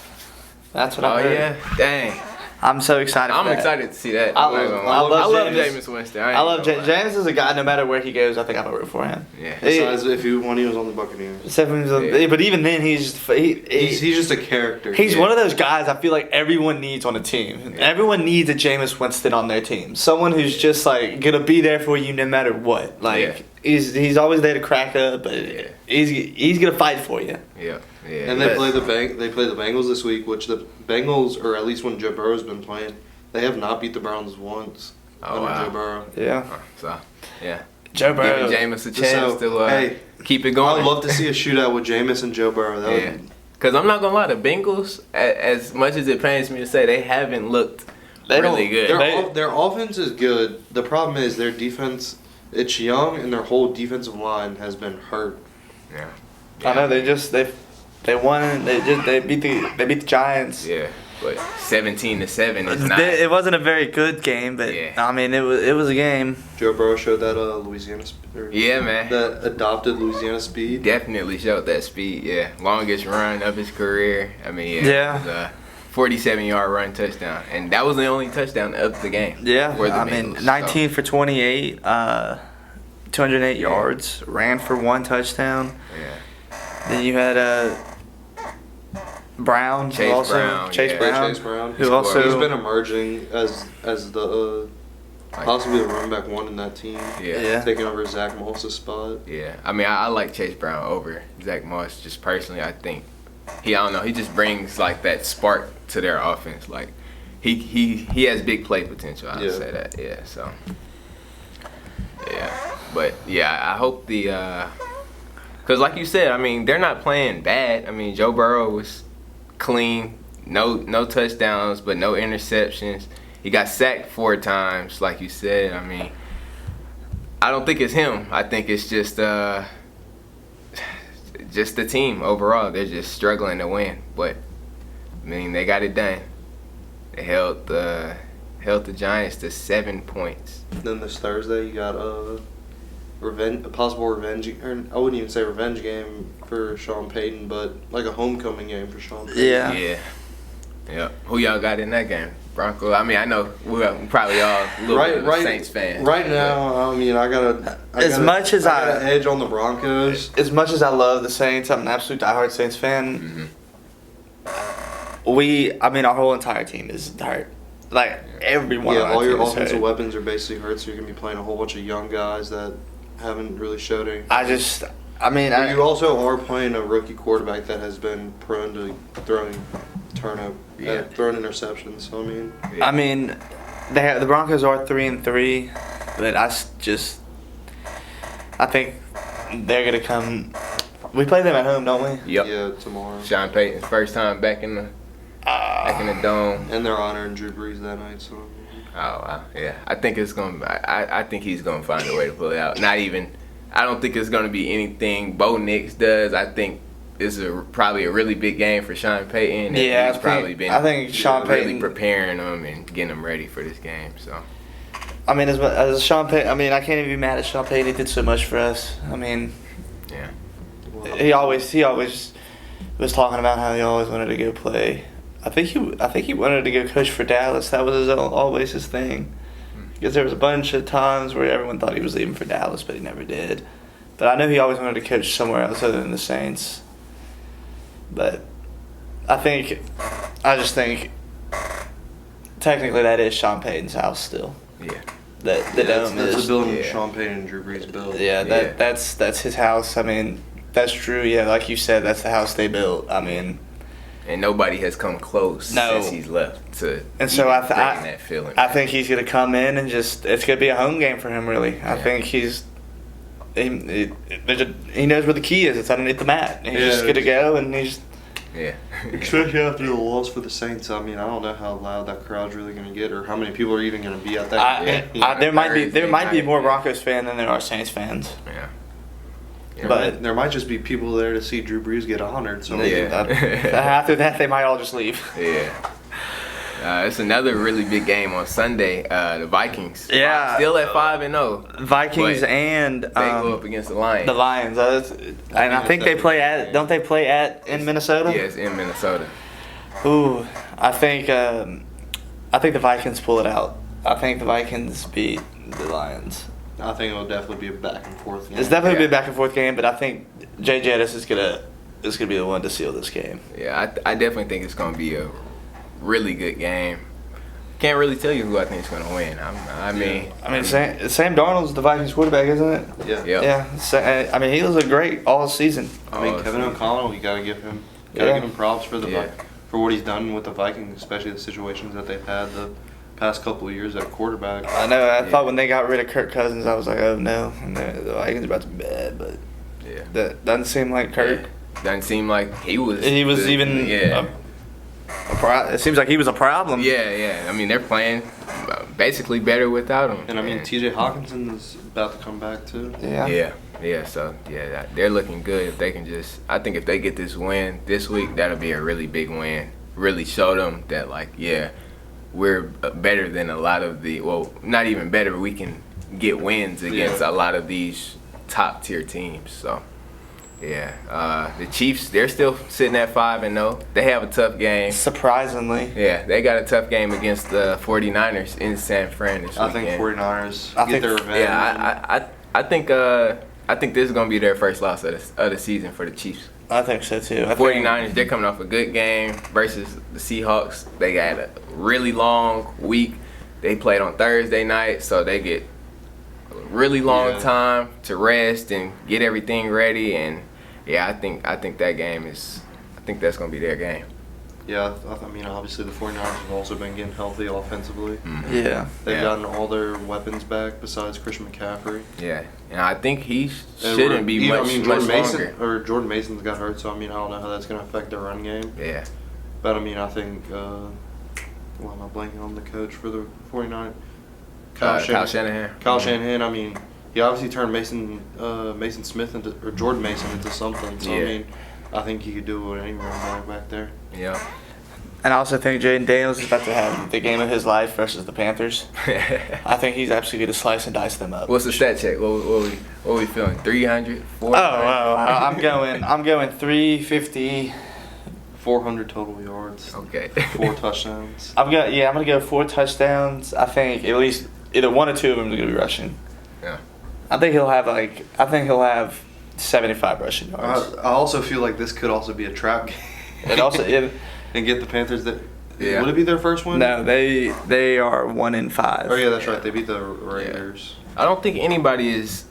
[SPEAKER 1] That's what I
[SPEAKER 2] Oh
[SPEAKER 1] heard.
[SPEAKER 2] yeah, dang.
[SPEAKER 1] I'm so excited.
[SPEAKER 2] I'm
[SPEAKER 1] for that.
[SPEAKER 2] excited to see that.
[SPEAKER 1] I
[SPEAKER 2] I'm not
[SPEAKER 1] love-
[SPEAKER 2] gonna
[SPEAKER 1] I
[SPEAKER 2] lie.
[SPEAKER 1] love
[SPEAKER 2] I love
[SPEAKER 1] Jameis.
[SPEAKER 2] Jameis Winston.
[SPEAKER 1] I love
[SPEAKER 2] ain't gonna lie.
[SPEAKER 1] James is a guy. No matter where he goes, I think I'm gonna root for him.
[SPEAKER 2] Yeah.
[SPEAKER 3] Besides, when he was on the Buccaneers,
[SPEAKER 1] Except when
[SPEAKER 2] Yeah.
[SPEAKER 1] but even then, he's
[SPEAKER 3] he's just a character.
[SPEAKER 1] He's
[SPEAKER 2] Yeah.
[SPEAKER 1] one of those guys I feel like everyone needs on a team. Everyone needs a Jameis Winston on their team. Someone who's just like gonna be there for you no matter what. Like
[SPEAKER 2] Yeah.
[SPEAKER 1] he's always there to crack up, but
[SPEAKER 2] Yeah.
[SPEAKER 1] he's gonna fight for you.
[SPEAKER 2] Yeah. Yeah.
[SPEAKER 3] And they
[SPEAKER 1] But-
[SPEAKER 3] play the Bengals this week, which the Bengals, or at least when Joe Burrow's been playing, they have not beat the Browns once
[SPEAKER 2] Oh,
[SPEAKER 3] under
[SPEAKER 2] wow.
[SPEAKER 3] Joe Burrow.
[SPEAKER 1] Yeah,
[SPEAKER 2] So, yeah.
[SPEAKER 1] Joe Burrow.
[SPEAKER 2] Giving Jameis a chance to
[SPEAKER 3] hey,
[SPEAKER 2] keep it going.
[SPEAKER 3] I'd love to see a shootout with Jameis and Joe Burrow. That
[SPEAKER 2] Yeah. Because I'm not going to lie, the Bengals, as much as it pains me to say, they haven't looked
[SPEAKER 1] They
[SPEAKER 2] really
[SPEAKER 1] don't-
[SPEAKER 2] good.
[SPEAKER 3] their offense is good. The problem is their defense. It's young, and their whole defensive line has been hurt.
[SPEAKER 2] Yeah.
[SPEAKER 1] I know they won. They beat the Giants.
[SPEAKER 2] Yeah, but 17-7 is not.
[SPEAKER 1] It wasn't a very good game, but
[SPEAKER 2] Yeah.
[SPEAKER 1] I mean it was a game.
[SPEAKER 3] Joe Burrow showed that
[SPEAKER 2] Yeah, man.
[SPEAKER 3] that adopted Louisiana speed.
[SPEAKER 2] Definitely showed that speed. Yeah, longest run of his career. I mean,
[SPEAKER 1] Yeah.
[SPEAKER 2] It was a 47-yard run touchdown, and that was the only touchdown of the game.
[SPEAKER 1] Yeah,
[SPEAKER 2] for the
[SPEAKER 1] I mean
[SPEAKER 2] Bengals,
[SPEAKER 1] 19 for 28, 208 yards, ran for 1 touchdown.
[SPEAKER 2] Yeah.
[SPEAKER 1] Then you had Brown,
[SPEAKER 2] Chase
[SPEAKER 1] also
[SPEAKER 2] Brown,
[SPEAKER 1] Chase
[SPEAKER 2] yeah.
[SPEAKER 1] Brown,
[SPEAKER 3] Chase Brown.
[SPEAKER 1] who also
[SPEAKER 3] He's been emerging as the possibly the running back 1 in that team,
[SPEAKER 2] Yeah.
[SPEAKER 3] taking over Zach Moss's spot.
[SPEAKER 2] Yeah, I mean, I like Chase Brown over Zach Moss. Just personally, I think I don't know. He just brings like that spark to their offense. Like he has big play potential. I'll
[SPEAKER 3] Yeah.
[SPEAKER 2] say that. Yeah. So yeah, but yeah, I hope because like you said, I mean, they're not playing bad. I mean, Joe Burrow was clean, no touchdowns, but no interceptions. He got sacked 4 times, like you said. I mean, I don't think it's him. I think it's just the team overall. They're just struggling to win. But I mean, they got it done. They held the Giants to 7 points.
[SPEAKER 3] Then this Thursday, you got a possible revenge, or I wouldn't even say revenge game for Sean Payton, but like a homecoming game for Sean Payton.
[SPEAKER 1] Yeah.
[SPEAKER 2] Yeah. Who y'all got in that game? Bronco. I mean, I know we're probably all a little bit of Saints fans.
[SPEAKER 3] Right now, I mean, I got an edge on the Broncos.
[SPEAKER 1] As much as I love the Saints, I'm an absolute diehard Saints fan.
[SPEAKER 2] Mm-hmm.
[SPEAKER 1] Our whole entire team is hurt. Like everyone.
[SPEAKER 3] Yeah,
[SPEAKER 1] on our
[SPEAKER 3] all your
[SPEAKER 1] team is
[SPEAKER 3] offensive
[SPEAKER 1] hurt.
[SPEAKER 3] weapons are basically hurt, so you're gonna be playing a whole bunch of young guys that haven't really showed anything.
[SPEAKER 1] But
[SPEAKER 3] You also are playing a rookie quarterback that has been prone to throwing throwing interceptions. So
[SPEAKER 1] I mean, the Broncos are 3-3, but I think they're gonna come. We play them at home, don't we?
[SPEAKER 2] Yep.
[SPEAKER 3] yeah, tomorrow.
[SPEAKER 2] Sean Payton's first time back in the dome.
[SPEAKER 3] And they're honoring Drew Brees that night. So.
[SPEAKER 2] Oh wow, yeah. I think it's gonna. I think he's gonna find a way to pull it out. I don't think it's gonna be anything Bo Nix does. I think it's probably a really big game for Sean Payton. And
[SPEAKER 1] Yeah,
[SPEAKER 2] I
[SPEAKER 1] think Sean
[SPEAKER 2] really
[SPEAKER 1] Payton
[SPEAKER 2] preparing him and getting him ready for this game. So
[SPEAKER 1] I mean, as Sean Payton, I can't even be mad at Sean Payton. He did so much for us. I mean,
[SPEAKER 2] yeah,
[SPEAKER 1] he always was talking about how he always wanted to go play. I think he wanted to go coach for Dallas. That was always his thing. Because there was a bunch of times where everyone thought he was leaving for Dallas, but he never did. But I know he always wanted to coach somewhere else other than the Saints. But I just think technically that is Sean Payton's house still.
[SPEAKER 2] Yeah.
[SPEAKER 1] The dome
[SPEAKER 3] that's
[SPEAKER 1] is.
[SPEAKER 3] the building
[SPEAKER 2] yeah.
[SPEAKER 3] Sean Payton and Drew Brees built.
[SPEAKER 1] Yeah, that's his house. I mean, that's true. Yeah, like you said, that's the house they built. I mean,
[SPEAKER 2] and nobody has come close since he's left to.
[SPEAKER 1] And so
[SPEAKER 2] that feeling.
[SPEAKER 1] I think he's gonna come in and it's gonna be a home game for him. Really, I think he knows where the key is. It's underneath the mat. And he's just gonna go and he's.
[SPEAKER 2] Yeah.
[SPEAKER 3] Especially after the loss for the Saints. I mean, I don't know how loud that crowd's really going to get, or how many people are even going to be at that game.
[SPEAKER 1] There might be more Broncos fans than there are Saints fans.
[SPEAKER 2] Yeah.
[SPEAKER 1] But
[SPEAKER 3] there might just be people there to see Drew Brees get honored. So
[SPEAKER 1] after that, they might all just leave.
[SPEAKER 2] Yeah. It's another really big game on Sunday. The Vikings.
[SPEAKER 1] Yeah.
[SPEAKER 2] Still at 5-0.
[SPEAKER 1] Vikings and
[SPEAKER 2] they go up against the Lions.
[SPEAKER 1] The Lions. And I think they play at. Don't they play in Minnesota?
[SPEAKER 2] Yes, in Minnesota.
[SPEAKER 1] Ooh, I think the Vikings pull it out. I think the Vikings beat the Lions.
[SPEAKER 3] I think it'll definitely be a back and forth game.
[SPEAKER 1] It's definitely be a back and forth game, but I think Jay Jettis is gonna be the one to seal this game.
[SPEAKER 2] Yeah, I definitely think it's gonna be a really good game. Can't really tell you who I think is gonna win. I mean,
[SPEAKER 1] Sam Darnold's the Vikings quarterback, isn't it?
[SPEAKER 3] Yeah.
[SPEAKER 1] Yeah. I mean, he was great all season.
[SPEAKER 3] I mean, Kevin O'Connell, you gotta give him props for for what he's done with the Vikings, especially the situations that they've had the past couple of years at quarterback.
[SPEAKER 1] I know. I thought when they got rid of Kirk Cousins, I was like, oh no, and the Vikings are about to be bad. But that doesn't seem like Kirk.
[SPEAKER 2] Yeah. Doesn't seem like he was.
[SPEAKER 1] It seems like he was a problem.
[SPEAKER 2] Yeah. I mean, they're playing basically better without him.
[SPEAKER 3] And I mean, T.J. Hawkinson is about to come back too.
[SPEAKER 2] Yeah. So they're looking good. If they can I think if they get this win this week, that'll be a really big win. Really show them that we're better than a lot of not even better. We can get wins against a lot of these top tier teams. So. Yeah, the Chiefs, they're still sitting at 5-0. They have a tough game.
[SPEAKER 1] Surprisingly.
[SPEAKER 2] Yeah, they got a tough game against the 49ers in San Fran this weekend.
[SPEAKER 3] I think 49ers get their revenge.
[SPEAKER 2] Yeah, I think this is going to be their first loss of the season for the Chiefs.
[SPEAKER 1] I think so too.
[SPEAKER 2] 49ers, they're coming off a good game versus the Seahawks. They got a really long week. They played on Thursday night, so they get really long time to rest and get everything ready, and I think that game is. I think that's gonna be their game.
[SPEAKER 3] Yeah, I mean, obviously the 49ers have also been getting healthy offensively.
[SPEAKER 2] Mm-hmm.
[SPEAKER 1] Yeah,
[SPEAKER 3] they've gotten all their weapons back besides Christian McCaffrey.
[SPEAKER 2] Yeah, and I think he shouldn't be much longer.
[SPEAKER 3] Jordan Mason's got hurt, so I mean, I don't know how that's gonna affect their run game.
[SPEAKER 2] Yeah,
[SPEAKER 3] but I mean, I think. Why am I blanking on the coach for the 49ers? Kyle Shanahan. Kyle Shanahan. I mean, he obviously turned Mason Smith or Jordan Mason into something. So I mean, I think he could do it with any running back there.
[SPEAKER 2] Yeah.
[SPEAKER 1] And I also think Jaden Daniels is about to have the game of his life versus the Panthers. I think he's absolutely going to slice and dice them up.
[SPEAKER 2] What's the stat check? What we feeling? 300? 400?
[SPEAKER 1] I'm going 350.
[SPEAKER 3] 400 total yards.
[SPEAKER 2] Okay.
[SPEAKER 3] 4 touchdowns.
[SPEAKER 1] I'm gonna go 4 touchdowns. I think at least either one or two of them are gonna be rushing.
[SPEAKER 2] Yeah.
[SPEAKER 1] I think he'll have 75 rushing yards.
[SPEAKER 3] I also feel like this could also be a trap game. And get the Panthers that. Yeah. Would it be their first win?
[SPEAKER 1] No, they are 1-5.
[SPEAKER 3] Oh yeah, that's right. They beat the Raiders.
[SPEAKER 2] I don't think anybody is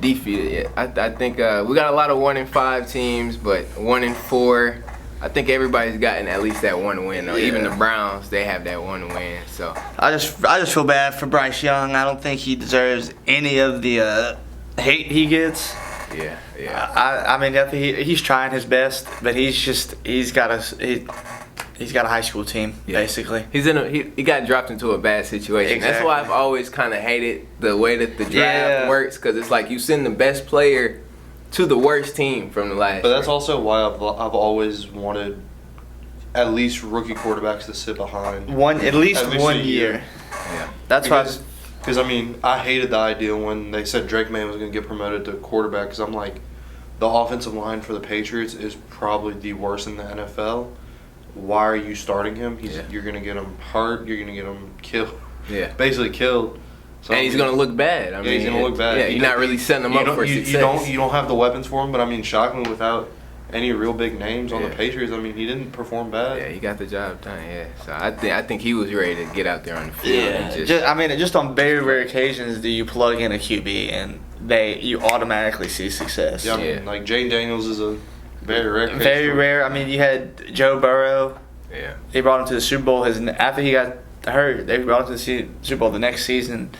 [SPEAKER 2] defeated yet. I think we got a lot of 1-5 teams, but 1-4. I think everybody's gotten at least that one win. Though. Even the Browns, they have that one win. So
[SPEAKER 1] I just feel bad for Bryce Young. I don't think he deserves any of the hate he gets.
[SPEAKER 2] Yeah.
[SPEAKER 1] I mean, he's trying his best, but he's got a high school team basically.
[SPEAKER 2] He got dropped into a bad situation. Exactly. That's why I've always kind of hated the way that the draft works, because it's like you send the best player to the worst team from the last.
[SPEAKER 3] But that's also why I've always wanted at least rookie quarterbacks to sit behind
[SPEAKER 1] at least 1 year.
[SPEAKER 2] Yeah,
[SPEAKER 1] that's
[SPEAKER 3] because I mean I hated the idea when they said Drake May was going to get promoted to quarterback, because I'm like, the offensive line for the Patriots is probably the worst in the NFL. Why are you starting him? You're going to get him hurt. You're going to get him killed.
[SPEAKER 2] Yeah.
[SPEAKER 3] Basically killed. So,
[SPEAKER 2] and he's going to look bad. I mean,
[SPEAKER 3] he's going to look bad.
[SPEAKER 2] Yeah, you're not really setting him up for success.
[SPEAKER 3] You don't have the weapons for him, but I mean, shockingly, without any real big names on the Patriots, I mean, he didn't perform bad.
[SPEAKER 2] Yeah, he got the job done. Yeah, so I think he was ready to get out there on the field.
[SPEAKER 1] Yeah,
[SPEAKER 2] And
[SPEAKER 1] just on very rare occasions do you plug in a QB and you automatically see success.
[SPEAKER 3] Yeah, I mean, like Jane Daniels is a very rare case.
[SPEAKER 1] Very rare. I mean, you had Joe Burrow.
[SPEAKER 2] Yeah.
[SPEAKER 1] They brought him to the Super Bowl. After he got hurt, they brought him to the Super Bowl the next season.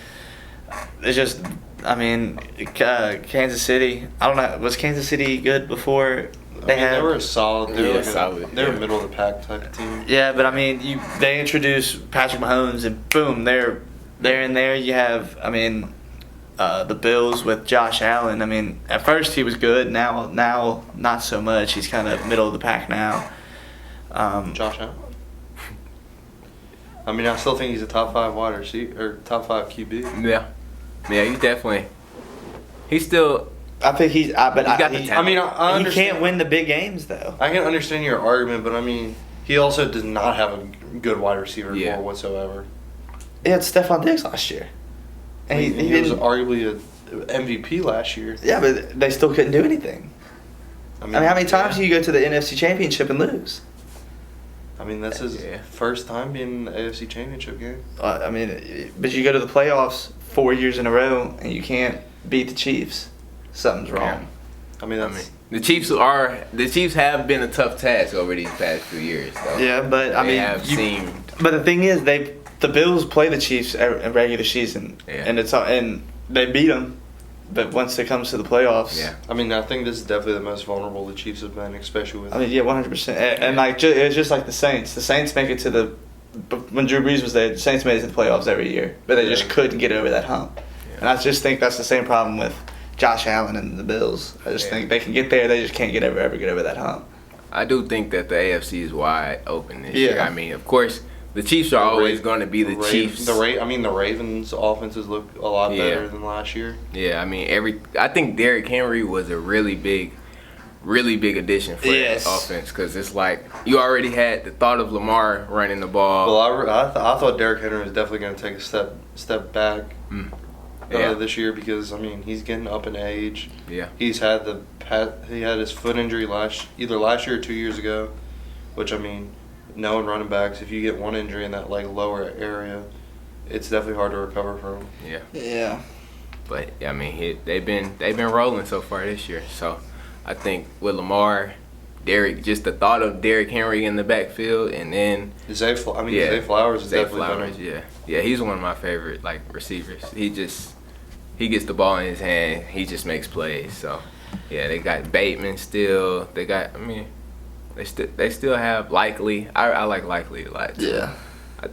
[SPEAKER 1] It's just, I mean, Kansas City. I don't know. Was Kansas City good before?
[SPEAKER 3] They were solid. They were
[SPEAKER 2] solid.
[SPEAKER 3] They were middle of the pack type of team.
[SPEAKER 1] Yeah, but I mean, they introduced Patrick Mahomes, and boom, they're in there. You have, I mean, the Bills with Josh Allen. I mean, at first he was good. Now not so much. He's kind of middle of the pack now.
[SPEAKER 3] Josh Allen. I mean, I still think he's a top 5 wide receiver or top 5 QB.
[SPEAKER 2] Yeah, he's definitely. He's still.
[SPEAKER 1] I think he's. But
[SPEAKER 2] he's got the talent.
[SPEAKER 3] I mean, I understand.
[SPEAKER 1] He can't win the big games though.
[SPEAKER 3] I can understand your argument, but I mean, he also did not have a good wide receiver core whatsoever.
[SPEAKER 1] He had Stephon Diggs last year, and
[SPEAKER 3] he was arguably a MVP last year.
[SPEAKER 1] Yeah, but they still couldn't do anything. I mean how many times do you go to the NFC Championship and lose?
[SPEAKER 3] I mean, that's his first time being in the AFC Championship game.
[SPEAKER 1] I mean, but you go to the playoffs 4 years in a row and you can't beat the Chiefs. Something's wrong.
[SPEAKER 3] I mean,
[SPEAKER 2] the Chiefs have been a tough task over these past few years, though.
[SPEAKER 1] Yeah, but but the thing is, the Bills play the Chiefs in regular season, and and they beat them. But once it comes to the playoffs,
[SPEAKER 3] I mean, I think this is definitely the most vulnerable the Chiefs have been, especially with.
[SPEAKER 1] I mean, 100%, and like it's just like the Saints. The Saints make it to the when Drew Brees was there. The Saints made it to the playoffs every year, but they just couldn't get over that hump. Yeah. And I just think that's the same problem with Josh Allen and the Bills. I just think they can get there, they just can't get over that hump.
[SPEAKER 2] I do think that the AFC is wide open this year. I mean, of course, the Chiefs are always going to be the Chiefs.
[SPEAKER 3] The Ravens' offenses look a lot better than last year.
[SPEAKER 2] Yeah, I mean, I think Derrick Henry was a really big addition for that offense because it's like you already had the thought of Lamar running the ball.
[SPEAKER 3] Well, I thought Derrick Henry was definitely going to take a step back this year because I mean he's getting up in age.
[SPEAKER 2] Yeah,
[SPEAKER 3] he had his foot injury either last year or 2 years ago, which I mean. Knowing running backs, if you get one injury in that like lower area, it's definitely hard to recover from.
[SPEAKER 2] Yeah.
[SPEAKER 1] Yeah.
[SPEAKER 2] But I mean, they've been rolling so far this year. So I think with Lamar, just the thought of Derrick Henry in the backfield, and then
[SPEAKER 3] Zay Flowers is definitely better.
[SPEAKER 2] Yeah, he's one of my favorite like receivers. He gets the ball in his hand, he just makes plays. So yeah, they got Bateman still. They got They still have Likely. I like Likely a lot too.
[SPEAKER 1] Yeah.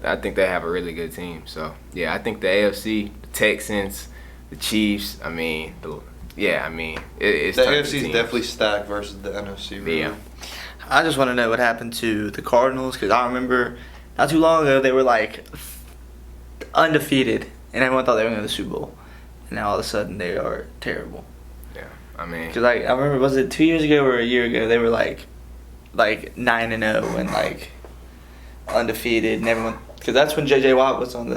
[SPEAKER 2] I think they have a really good team. So, yeah, I think the AFC, the Texans, the Chiefs, I mean, it's
[SPEAKER 3] the AFC is definitely stacked versus the NFC. Really.
[SPEAKER 2] Yeah.
[SPEAKER 1] I just want to know what happened to the Cardinals because I remember not too long ago they were like undefeated and everyone thought they were going to the Super Bowl. And now all of a sudden they are terrible.
[SPEAKER 2] Yeah, I mean.
[SPEAKER 1] Because I remember, was it 2 years ago or a year ago, they were like 9-0 and like undefeated and everyone because that's when J.J. Watt was on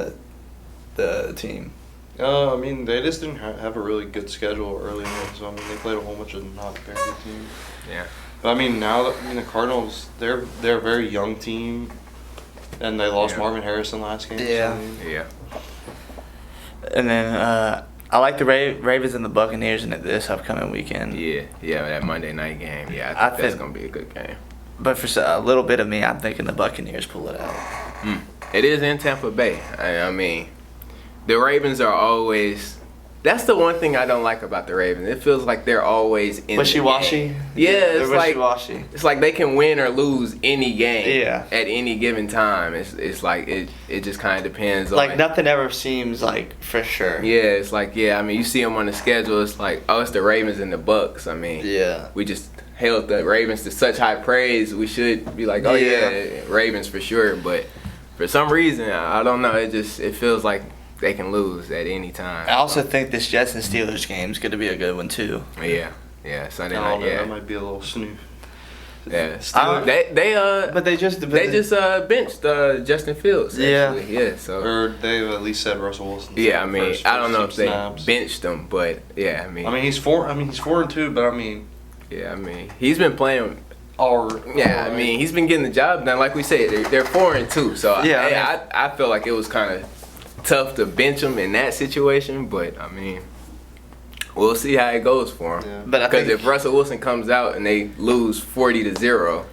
[SPEAKER 1] the team.
[SPEAKER 3] I mean they just didn't have a really good schedule early on, so I mean they played a whole bunch of not very good teams.
[SPEAKER 2] Yeah.
[SPEAKER 3] But I mean now the Cardinals they're a very young team, and they lost Marvin Harrison last game.
[SPEAKER 1] Yeah.
[SPEAKER 3] So,
[SPEAKER 2] yeah.
[SPEAKER 1] And then I like the Ravens and the Buccaneers in this upcoming weekend.
[SPEAKER 2] Yeah, that Monday night game. Yeah, I think that's going to be a good game.
[SPEAKER 1] But for a little bit of me, I'm thinking the Buccaneers pull it out.
[SPEAKER 2] It is in Tampa Bay. I mean, the Ravens are always... That's the one thing I don't like about the Ravens. It feels like they're always in
[SPEAKER 1] wishy-washy?
[SPEAKER 2] The game. Yeah,
[SPEAKER 1] they're wishy-washy.
[SPEAKER 2] It's like they can win or lose any game
[SPEAKER 1] at
[SPEAKER 2] any given time. It's like it just kind of depends on...
[SPEAKER 1] Like nothing ever seems like for sure.
[SPEAKER 2] Yeah, it's like, I mean, you see them on the schedule, it's like, oh, it's the Ravens and the Bucks. I mean, we just held the Ravens to such high praise. We should be like, oh, yeah, Ravens for sure. But for some reason, I don't know, it feels like they can lose at any time.
[SPEAKER 1] I also think this Jets and Steelers game is going to be a good one too.
[SPEAKER 2] Yeah. Yeah, Sunday
[SPEAKER 3] I
[SPEAKER 2] night.
[SPEAKER 3] don't know,
[SPEAKER 2] Yeah,
[SPEAKER 3] that might be a little snooze.
[SPEAKER 2] yeah.
[SPEAKER 1] I-
[SPEAKER 2] But they just benched Justin Fields. Actually. Yeah. So
[SPEAKER 3] Or they at least said Russell Wilson.
[SPEAKER 2] yeah, I mean, I don't know if they
[SPEAKER 3] snaps.
[SPEAKER 2] benched him, but yeah, I mean,
[SPEAKER 3] He's 4-2, but I mean,
[SPEAKER 2] yeah, I mean, he's been playing.
[SPEAKER 3] yeah,
[SPEAKER 2] I mean, he's been getting the job done. Like we said, they're 4-2. So
[SPEAKER 1] Yeah,
[SPEAKER 2] I feel like it was kind of tough to bench him in that situation, but I mean, we'll see how it goes for him.
[SPEAKER 3] Yeah.
[SPEAKER 1] But I
[SPEAKER 2] Because
[SPEAKER 1] think
[SPEAKER 2] if Russell Wilson comes out and they lose 40-0,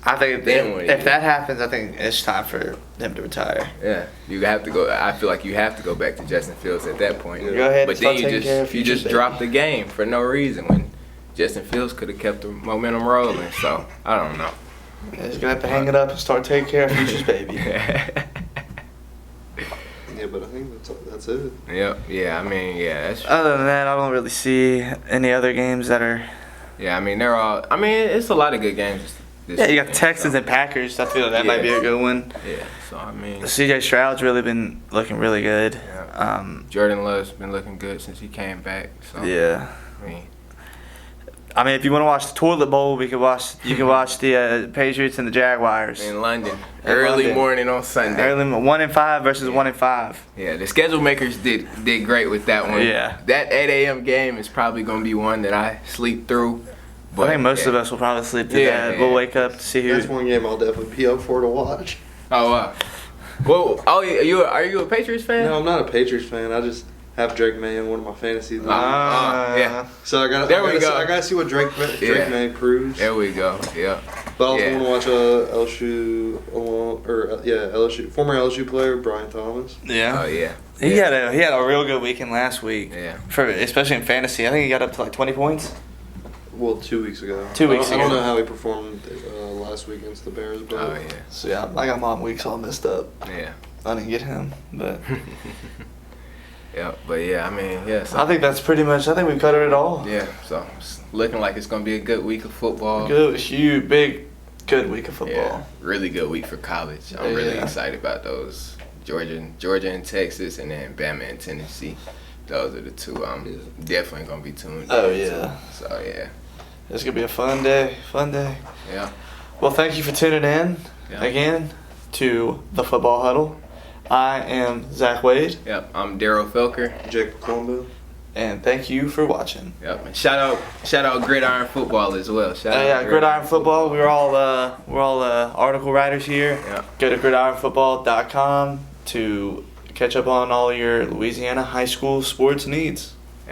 [SPEAKER 1] I think
[SPEAKER 2] Then what do you
[SPEAKER 1] if that happens, I think it's time for him to retire.
[SPEAKER 2] yeah, you have to go. I feel like you have to go back to Justin Fields at that point.
[SPEAKER 3] Yeah.
[SPEAKER 1] Go ahead,
[SPEAKER 2] But
[SPEAKER 1] start
[SPEAKER 2] then you
[SPEAKER 1] taking care of
[SPEAKER 2] just
[SPEAKER 1] futures, baby.
[SPEAKER 2] dropped the game for no reason when Justin Fields could have kept the momentum rolling. So I don't know.
[SPEAKER 1] Yeah, he's gonna have to hang it up and start taking care of futures, baby.
[SPEAKER 3] Yeah, but I think that's it.
[SPEAKER 2] Yep. Yeah. I mean, yeah. That's.
[SPEAKER 1] Other than that, I don't really see any other games that are.
[SPEAKER 2] Yeah. I mean, they're all. I mean, it's a lot of good games. This
[SPEAKER 1] Yeah, you got the
[SPEAKER 2] weekend,
[SPEAKER 1] Texans
[SPEAKER 2] so.
[SPEAKER 1] and Packers. I feel like that might be a good one.
[SPEAKER 2] Yeah. So I mean,
[SPEAKER 1] CJ Stroud's really been looking really good.
[SPEAKER 2] Yeah. Jordan Love's been looking good since he came back. So
[SPEAKER 1] Yeah.
[SPEAKER 2] I mean,
[SPEAKER 1] If you want to watch the toilet bowl, you can watch the Patriots and the Jaguars.
[SPEAKER 2] in London,
[SPEAKER 1] In
[SPEAKER 2] early
[SPEAKER 1] London.
[SPEAKER 2] morning on Sunday.
[SPEAKER 1] Early 1-5 versus 1-5.
[SPEAKER 2] Yeah, the schedule makers did great with that one.
[SPEAKER 1] Yeah.
[SPEAKER 2] That 8 a.m. game is probably gonna be one that I sleep through.
[SPEAKER 1] I think most of us will probably sleep through
[SPEAKER 2] Yeah,
[SPEAKER 1] that.
[SPEAKER 2] yeah.
[SPEAKER 1] We'll wake up to see who.
[SPEAKER 3] That's one game I'll definitely be up for to watch.
[SPEAKER 2] Oh wow. Well, are you a Patriots fan?
[SPEAKER 3] No, I'm not a Patriots fan. I just have Drake May in one of my fantasy leagues.
[SPEAKER 2] Yeah.
[SPEAKER 3] So I got to see what Drake May proves.
[SPEAKER 2] There we go. Yeah.
[SPEAKER 3] But I also
[SPEAKER 2] Yeah.
[SPEAKER 3] want to watch LSU former LSU player Brian Thomas.
[SPEAKER 1] Yeah.
[SPEAKER 2] Oh yeah.
[SPEAKER 1] He had a real good weekend last week.
[SPEAKER 2] Yeah.
[SPEAKER 1] Especially in fantasy. I think he got up to like 20 points.
[SPEAKER 3] Well, 2 weeks ago.
[SPEAKER 1] 2 weeks
[SPEAKER 3] I don't
[SPEAKER 1] ago.
[SPEAKER 3] know how he performed last week against the Bears, but
[SPEAKER 2] Oh yeah.
[SPEAKER 1] So yeah, I got my weeks all messed up.
[SPEAKER 2] Yeah.
[SPEAKER 1] I didn't get him, but
[SPEAKER 2] Yeah. But yeah, I mean, yeah. So,
[SPEAKER 1] I think that's pretty much. I think we've covered it all.
[SPEAKER 2] yeah. So it's looking like it's gonna be a good week of football.
[SPEAKER 1] Good, huge, good week of football.
[SPEAKER 2] Yeah. Really good week for college. I'm really
[SPEAKER 1] Yeah.
[SPEAKER 2] excited about those. Georgia and Texas, and then Bama and Tennessee. Those are the two I'm definitely gonna be tuned.
[SPEAKER 1] Oh,
[SPEAKER 2] into.
[SPEAKER 1] yeah.
[SPEAKER 2] So yeah.
[SPEAKER 1] It's gonna be a fun day. Fun day.
[SPEAKER 2] Yeah.
[SPEAKER 1] Well, thank you for tuning in
[SPEAKER 2] Yeah.
[SPEAKER 1] again to the Football Huddle. I am Zach Wade,
[SPEAKER 2] Yep. I'm Daryl Felker.
[SPEAKER 3] Jake Colombo.
[SPEAKER 1] and thank you for watching.
[SPEAKER 2] Yep. And shout out Gridiron Football as well. Shout out
[SPEAKER 1] Yeah, Gridiron Football. We're all article writers here.
[SPEAKER 2] Yeah.
[SPEAKER 1] Go to gridironfootball.com to catch up on all your Louisiana high school sports needs.